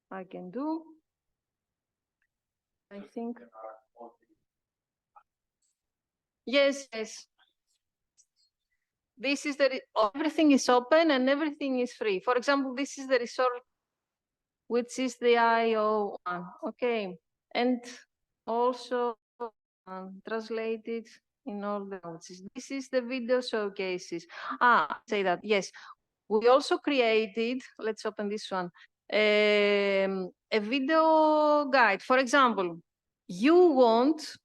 I can do. I think. Yes, yes. This is everything is open and everything is free. For example, this is the resource, which is the IO1, okay, and also translated in all the languages. This is the video showcases. Say that, yes. We also created, let's open this one, a video guide. For example, you want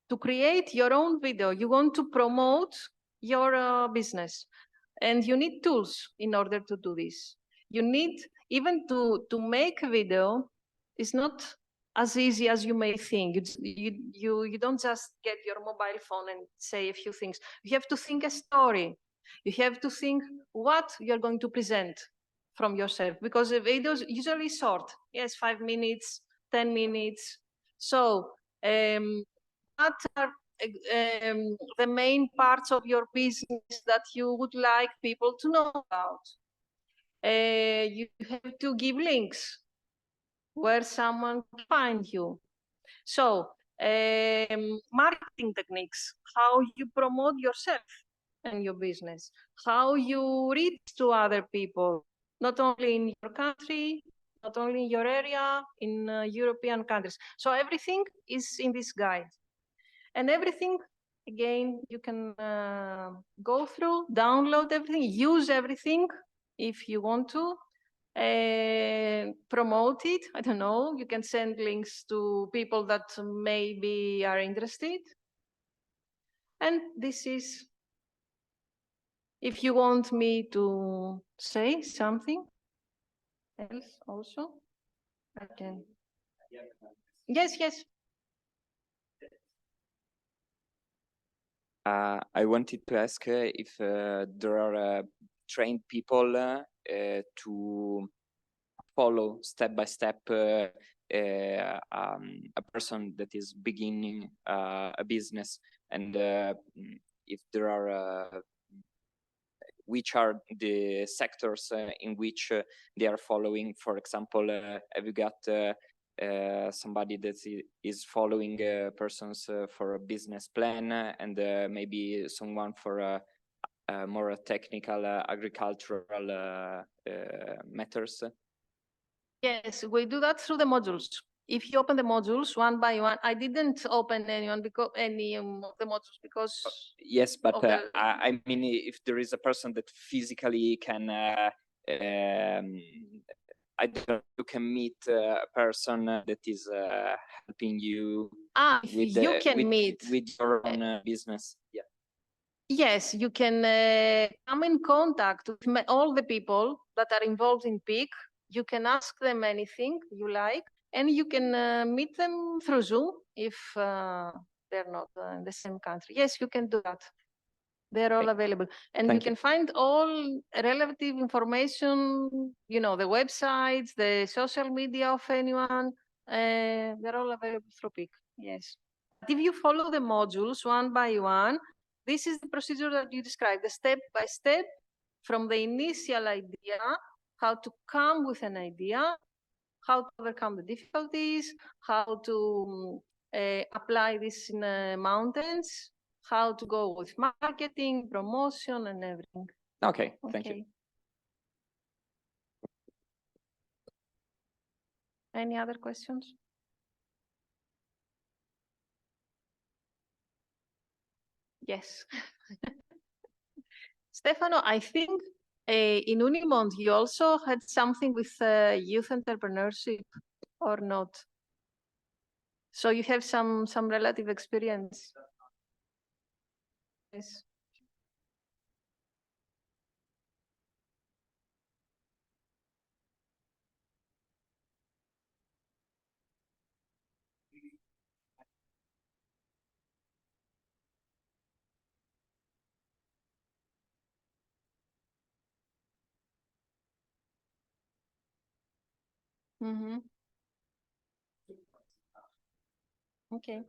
to create your own video, you want to promote your business, and you need tools in order to do this. You need, even to make a video is not as easy as you may think. You don't just get your mobile phone and say a few things. You have to think a story. You have to think what you're going to present from yourself, because the videos usually short. Yes, 5 minutes, 10 minutes. So what are the main parts of your business that you would like people to know about. You have to give links where someone can find you. So, marketing techniques, how you promote yourself and your business, how you reach to other people, not only in your country, not only in your area, in European countries. So everything is in this guide. And everything, again, you can go through, download everything, use everything if you want to. Promote it. I don't know. You can send links to people that maybe are interested. And this is, if you want me to say something else also, I can. Yes, yes. I wanted to ask if there are trained people to follow step by step a person that is beginning a business, and if there are which are the sectors in which they are following. For example, have you got somebody that is following persons for a business plan, and maybe someone for a more technical agricultural matters? Yes, we do that through the modules. If you open the modules one by one, I didn't open any of the modules because yes, but the... I mean, if there is a person that physically can, I don't know, you can meet a person that is helping you. With, you can meet with your own business. Yeah. Yes, you can come in contact with all the people that are involved in PIC. You can ask them anything you like, and you can meet them through Zoom if they're not in the same country. Yes, you can do that. They're all available. And you can find all relative information, you know, the websites, the social media of anyone. They're all available through PIC, yes. But if you follow the modules one by one, this is the procedure that you described, the step by step from the initial idea, how to come with an idea, how to overcome the difficulties, how to apply this in mountains, how to go with marketing, promotion, and everything. Okay, thank you. Any other questions? Yes. Stefano, I think in Unimont, you also had something with youth entrepreneurship, or not? So you have some relative experience. Yes. Mm-hmm. Okay.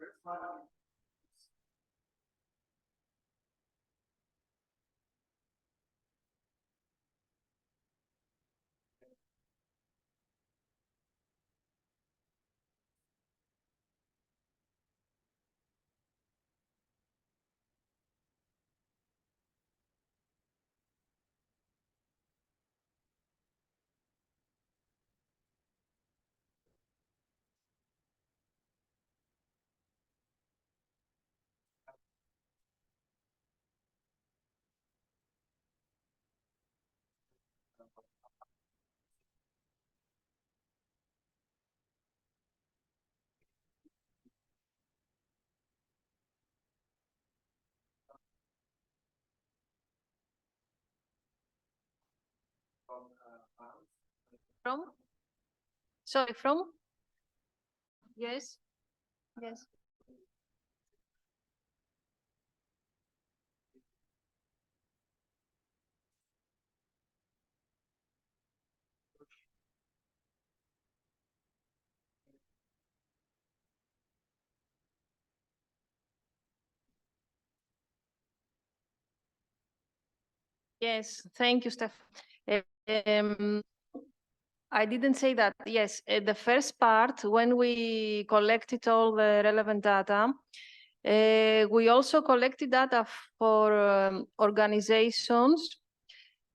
From? Sorry, from? Yes. Yes. Yes, thank you, Steph. I didn't say that. Yes, the first part, when we collected all the relevant data, we also collected data for organizations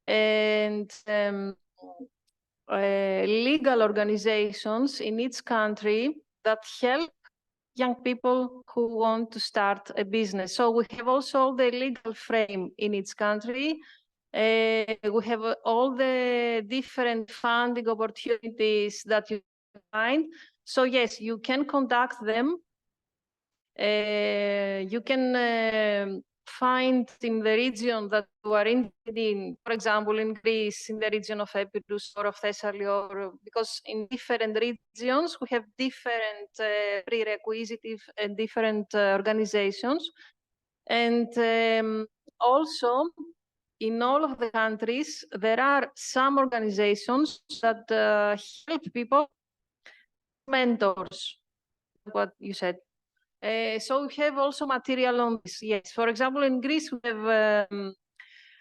and legal organizations in each country that help young people who want to start a business. So we have also the legal frame in each country. We have all the different funding opportunities that you find. So yes, you can contact them. You can find in the region that you are interested in, for example, in Greece, in the region of Epirus or of Thessaly, or because in different regions we have different prerequisites and different organizations. And also, in all of the countries, there are some organizations that help people, mentors, what you said. So we have also material on this. Yes, for example, in Greece, we have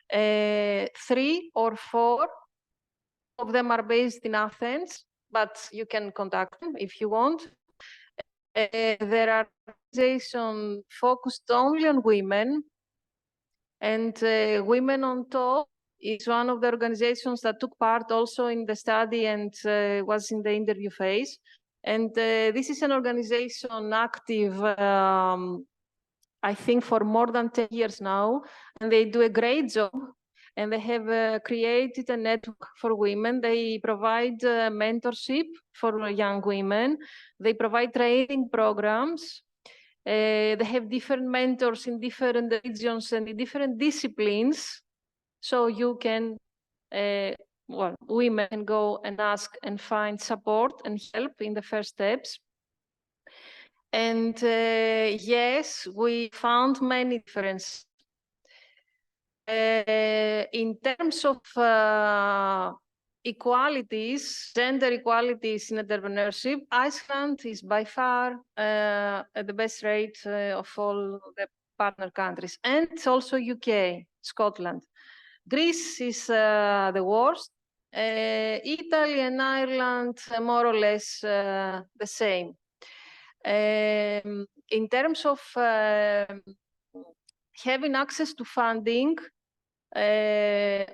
3 or 4 of them are based in Athens, but you can contact them if you want. There are organizations focused only on women, and Women on Top is one of the organizations that took part also in the study and was in the interview phase. And this is an organization active, I think, for more than 10 years now, and they do a great job. And they have created a network for women. They provide mentorship for young women. They provide training programs. They have different mentors in different regions and in different disciplines. So you can, well, women can go and ask and find support and help in the first steps. And yes, we found many differences. In terms of equalities, gender equalities in entrepreneurship, Iceland is by far at the best rate of all the partner countries, and also UK, Scotland. Greece is the worst. Italy and Ireland, more or less the same. In terms of having access to funding,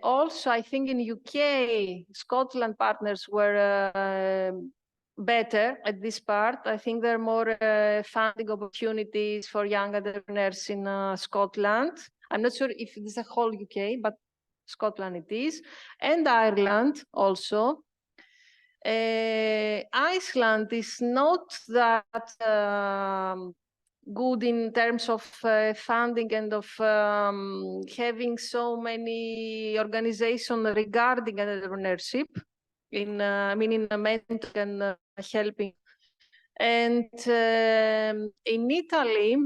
also, I think in UK, Scotland partners were better at this part. I think there are more funding opportunities for young entrepreneurs in Scotland. I'm not sure if it is the whole UK, but Scotland it is, and Ireland also. Iceland is not that good in terms of funding and of having so many organizations regarding entrepreneurship in, I mean, in mentoring and helping. And in Italy,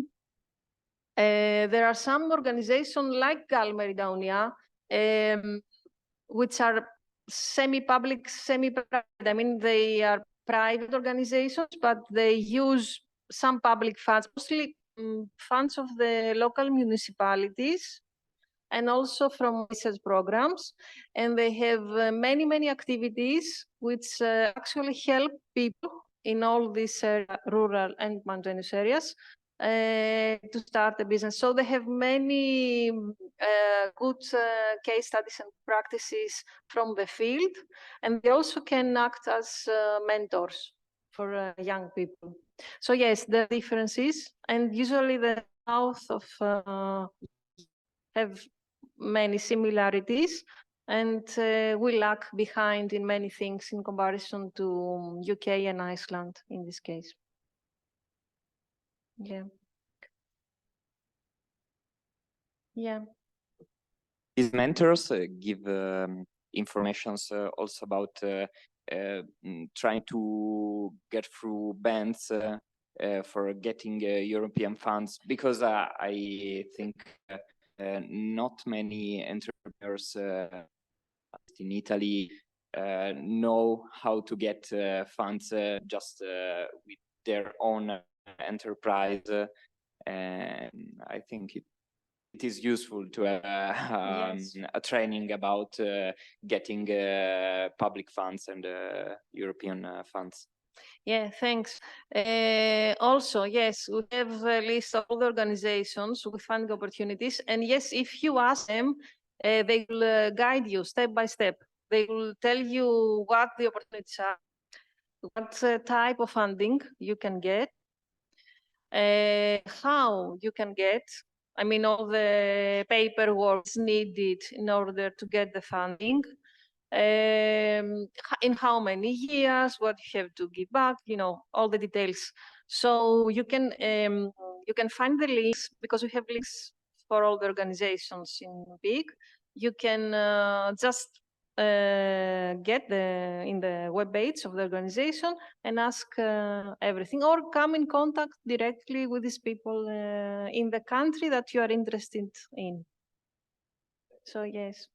there are some organizations like Galma Ridaunia, which are semi-public, semi-private. I mean, they are private organizations, but they use some public funds, mostly funds of the local municipalities and also from research programs. And they have many, many activities which actually help people in all these rural and mountainous areas to start a business. So they have many good case studies and practices from the field, and they also can act as mentors for young people. So yes, the differences, and usually the south of have many similarities, and we lag behind in many things in comparison to UK and Iceland in this case. Yeah. Yeah. These mentors give informations also about trying to get through bands for getting European funds, because I think not many entrepreneurs in Italy know how to get funds just with their own enterprise. And I think it is useful to have Yes. a training about getting public funds and European funds. Yeah, thanks. Also, yes, we have a list of all the organizations with funding opportunities. And yes, if you ask them, they will guide you step by step. They will tell you what the opportunities are, what type of funding you can get, how you can get. I mean, all the paperwork is needed in order to get the funding. In how many years, what you have to give back, all the details. So you can find the links, because we have links for all the organizations in BIG. You can just get in the web page of the organization and ask everything, or come in contact directly with these people in the country that you are interested in. So yes.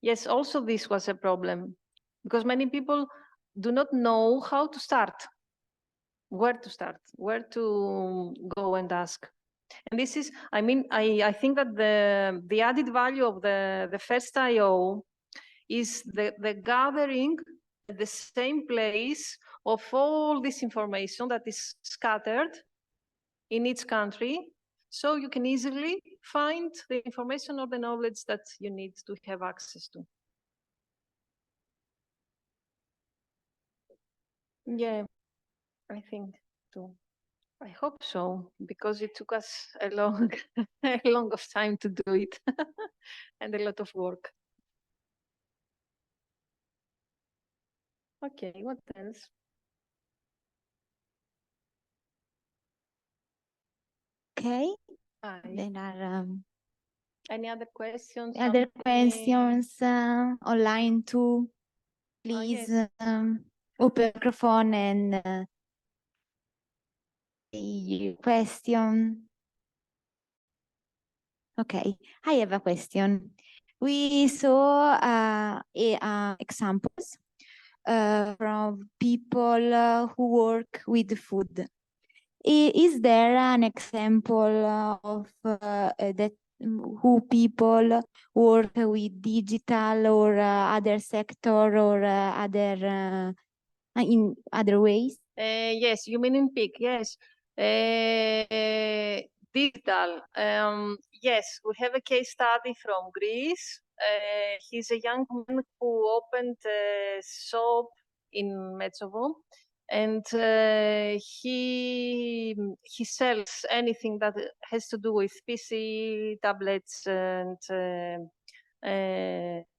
Yes, also this was a problem, because many people do not know how to start, where to go and ask. And this is, I mean, I think that the added value of the first IO is the gathering at the same place of all this information that is scattered in each country, so you can easily find the information or the knowledge that you need to have access to. Yeah, I think so. I hope so, because it took us a long, a long of time to do it, and a lot of work. Okay, what else? Okay, Hi. there are Any other questions? other Something- questions online too. Please yes. open the microphone and say your question. Okay, I have a question. We saw examples from people who work with food. Is there an example of that who people work with digital or other sector or other in other ways? Yes, you mean in PIC, yes. Digital, yes, we have a case study from Greece. He's a young man who opened a shop in Metsovo, and he sells anything that has to do with PC, tablets, and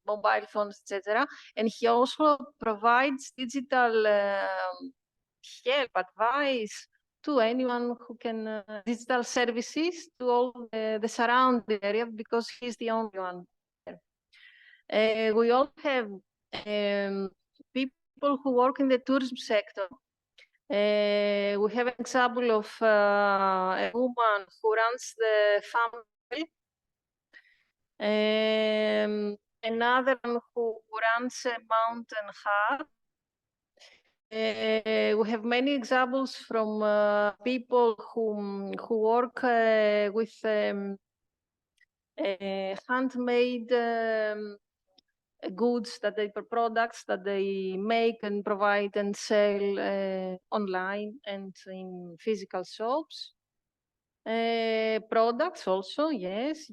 mobile phones, etc. And he also provides digital help, advice to anyone who can, digital services to all the surrounding area, because he's the only one there. We all have people who work in the tourism sector. We have an example of a woman who runs the family. Another one who runs a mountain hut. We have many examples from people who work with handmade goods, products that they make and provide and sell online and in physical shops. Products also, yes.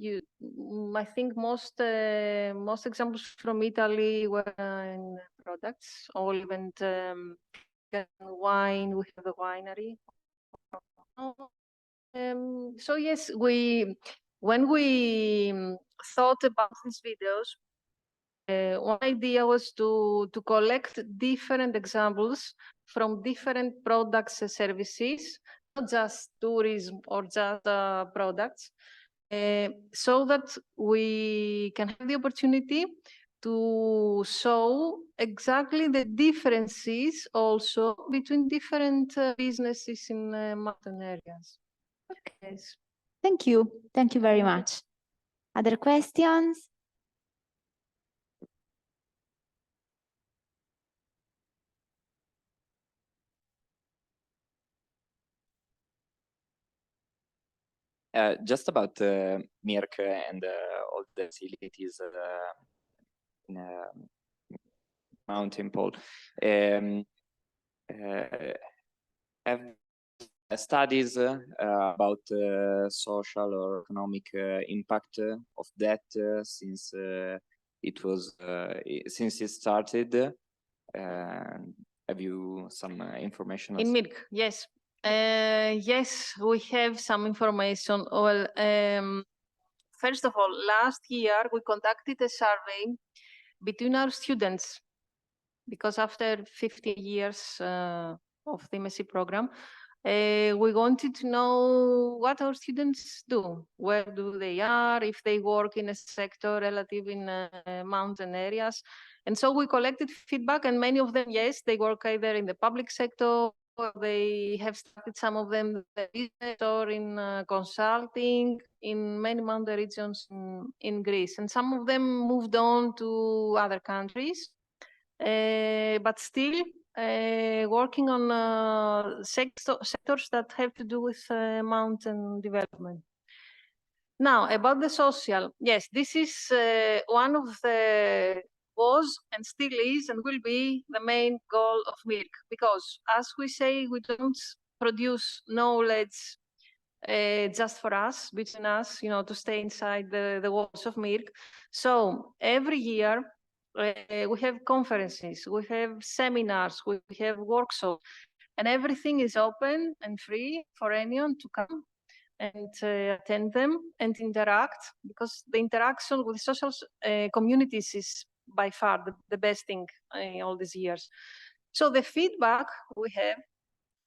I think most examples from Italy were in products, olive and wine. We have a winery. So yes, when we thought about these videos, one idea was to collect different examples from different products and services, not just tourism or just products, so that we can have the opportunity to show exactly the differences also between different businesses in mountain areas. Okay. Thank you. Thank you very much. Other questions? Just about Mirk and all the facilities in Mountain Pole. Have studies about social or economic impact of that since it started? Have you some information? In Mirk, yes. Yes, we have some information. Well, first of all, last year we conducted a survey between our students, because after 50 years of the MSc program, we wanted to know what our students do, where do they are, if they work in a sector relative in mountain areas. And so we collected feedback, and many of them, yes, they work either in the public sector, or they have started, some of them, the business or in consulting in many mountain regions in Greece. And some of them moved on to other countries, but still working on sectors that have to do with mountain development. Now, about the social, yes, this is one of the was and still is and will be the main goal of Mirk, because as we say, we don't produce knowledge just for us, between us, you know, to stay inside the walls of Mirk. So every year we have conferences, we have seminars, we have workshops, and everything is open and free for anyone to come and attend them and interact, because the interaction with social communities is by far the best thing in all these years. So the feedback we have,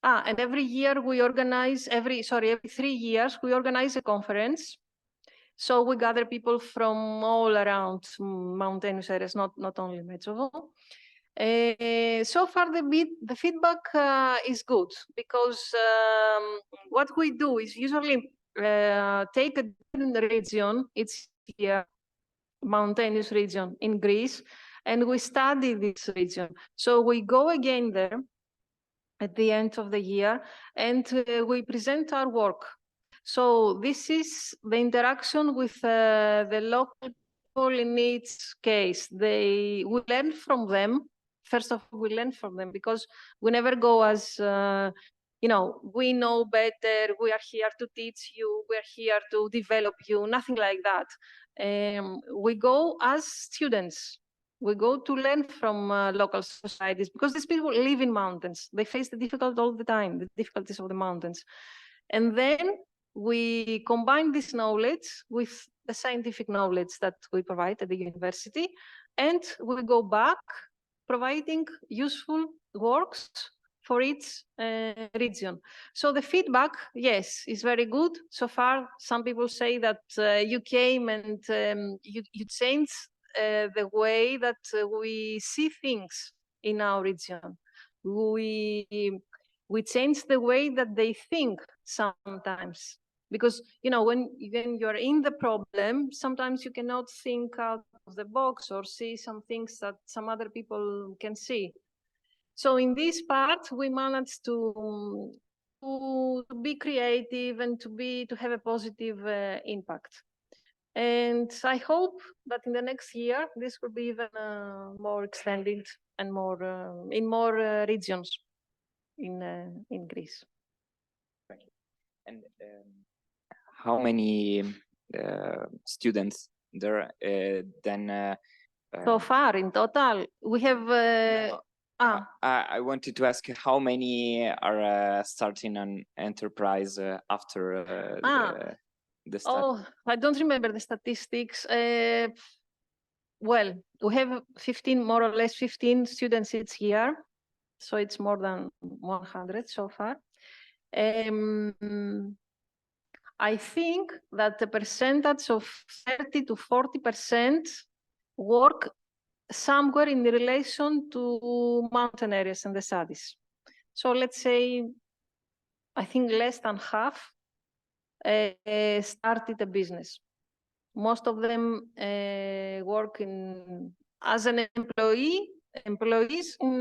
and every year we organize, every 3 years, we organize a conference. So we gather people from all around mountainous areas, not only Metsovo. So far, the feedback is good, because what we do is usually take a different region, it's here, mountainous region in Greece, and we study this region. So we go again there at the end of the year, and we present our work. So this is the interaction with the local people in each case. We learn from them. First of all, we learn from them, because we never go as, you know, we know better, we are here to teach you, we are here to develop you, nothing like that. We go as students. We go to learn from local societies, because these people live in mountains. They face the difficulties all the time, the difficulties of the mountains. And then we combine this knowledge with the scientific knowledge that we provide at the university, and we go back providing useful works for each region. So the feedback, yes, is very good. So far, some people say that you came and you changed the way that we see things in our region. We change the way that they think sometimes. Because, you know, when you're in the problem, sometimes you cannot think out of the box or see some things that some other people can see. So in this part, we managed to be creative and to have a positive impact. And I hope that in the next year, this will be even more extended and more in more regions in Greece. Thank you. And how many students there then? So far, in total, we have. I wanted to ask how many are starting an enterprise after the start. Oh, I don't remember the statistics. Well, we have 15, more or less 15 students each year. So it's more than 100 so far. I think that the percentage of 30 to 40% work somewhere in relation to mountain areas and the studies. So let's say, I think less than half started a business. Most of them work as an employees in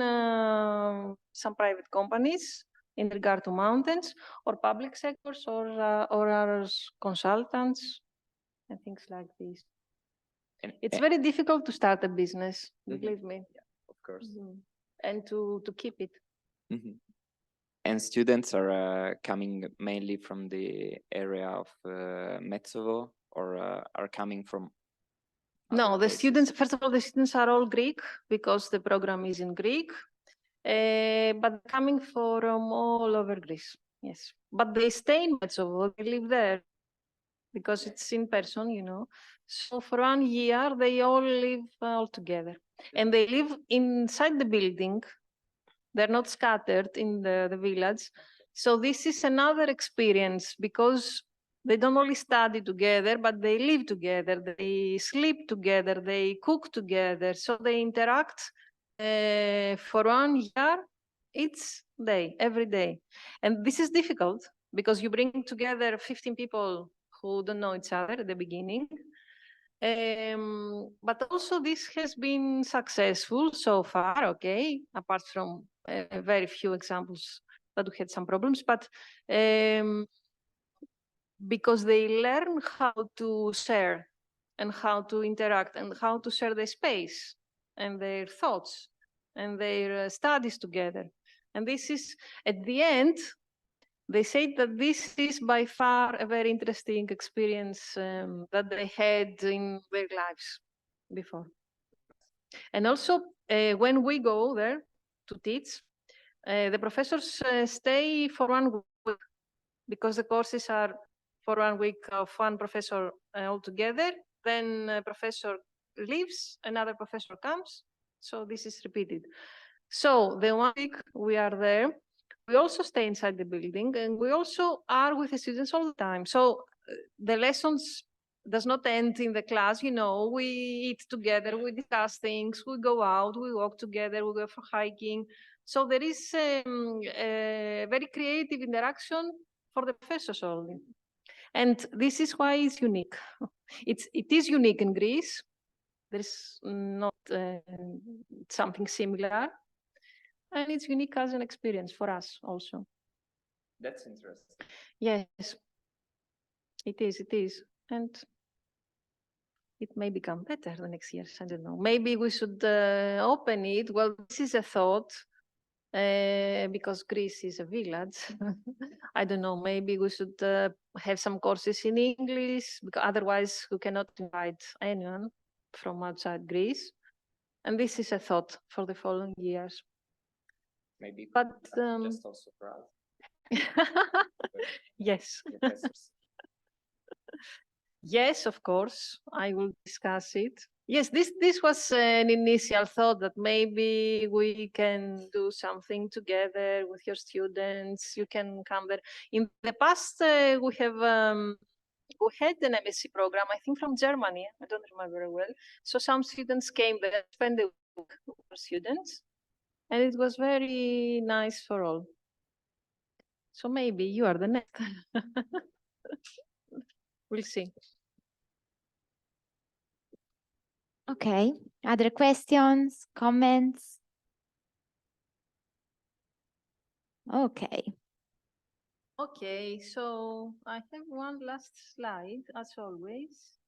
some private companies, in regard to mountains, or public sectors, or as consultants, and things like this. It's very difficult to start a business, believe me. Yeah, of course. And to keep it. And students are coming mainly from the area of Metsovo, or are coming from No, other the places? students, first of all, the students are all Greek because the program is in Greek, but coming from all over Greece, yes. But they stay in Metsovo, they live there because it's in person, you know. So for 1 year, they all live all together. And they live inside the building. They're not scattered in the village. So this is another experience because they don't only study together, but they live together, they sleep together, they cook together. So they interact for 1 year, each day, every day. And this is difficult because you bring together 15 people who don't know each other at the beginning. But also this has been successful so far, okay, apart from very few examples that we had some problems, but because they learn how to share and how to interact and how to share their space and their thoughts and their studies together. And this is, at the end, they say that this is by far a very interesting experience that they had in their lives before. And also, when we go there to teach, the professors stay for 1 week because the courses are for 1 week of one professor altogether. Then a professor leaves, another professor comes. So this is repeated. So the 1 week we are there, we also stay inside the building and we also are with the students all the time. So the lessons does not end in the class, you know, we eat together, we discuss things, we go out, we walk together, we go for hiking. So there is a very creative interaction for the professors only. And this is why it's unique. It is unique in Greece. There's not something similar. And it's unique as an experience for us also. That's interesting. Yes, it is. And it may become better the next years, I don't know. Maybe we should open it. Well, this is a thought, because Greece is a village. I don't know, maybe we should have some courses in English, because otherwise we cannot invite anyone from outside Greece. And this is a thought for the following years. Maybe, but just also for us. Yes. Professors. Yes, of course, I will discuss it. Yes, this was an initial thought that maybe we can do something together with your students. You can come there. In the past, we had an MSc program, I think from Germany. I don't remember very well. So some students came there, spent the week with students, and it was very nice for all. So maybe you are the next. We'll see. Okay, other questions, comments? Okay. Okay, so I have one last slide, as always.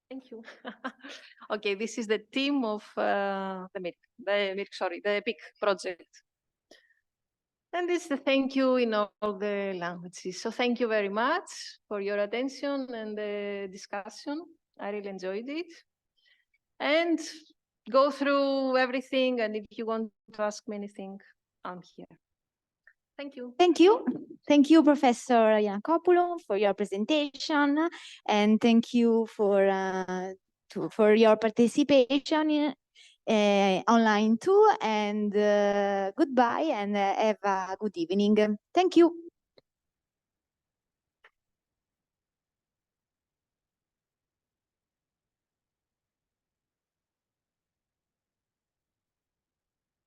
Thank you. Okay, this is the team of the PIC project. And it's the thank you in all the languages. So thank you very much for your attention and the discussion. I really enjoyed it. And go through everything. And if you want to ask me anything, I'm here. Thank you. Thank you. Thank you, Professor Giannakopoulou, for your presentation. And thank you for your participation online too. And goodbye and have a good evening. Thank you.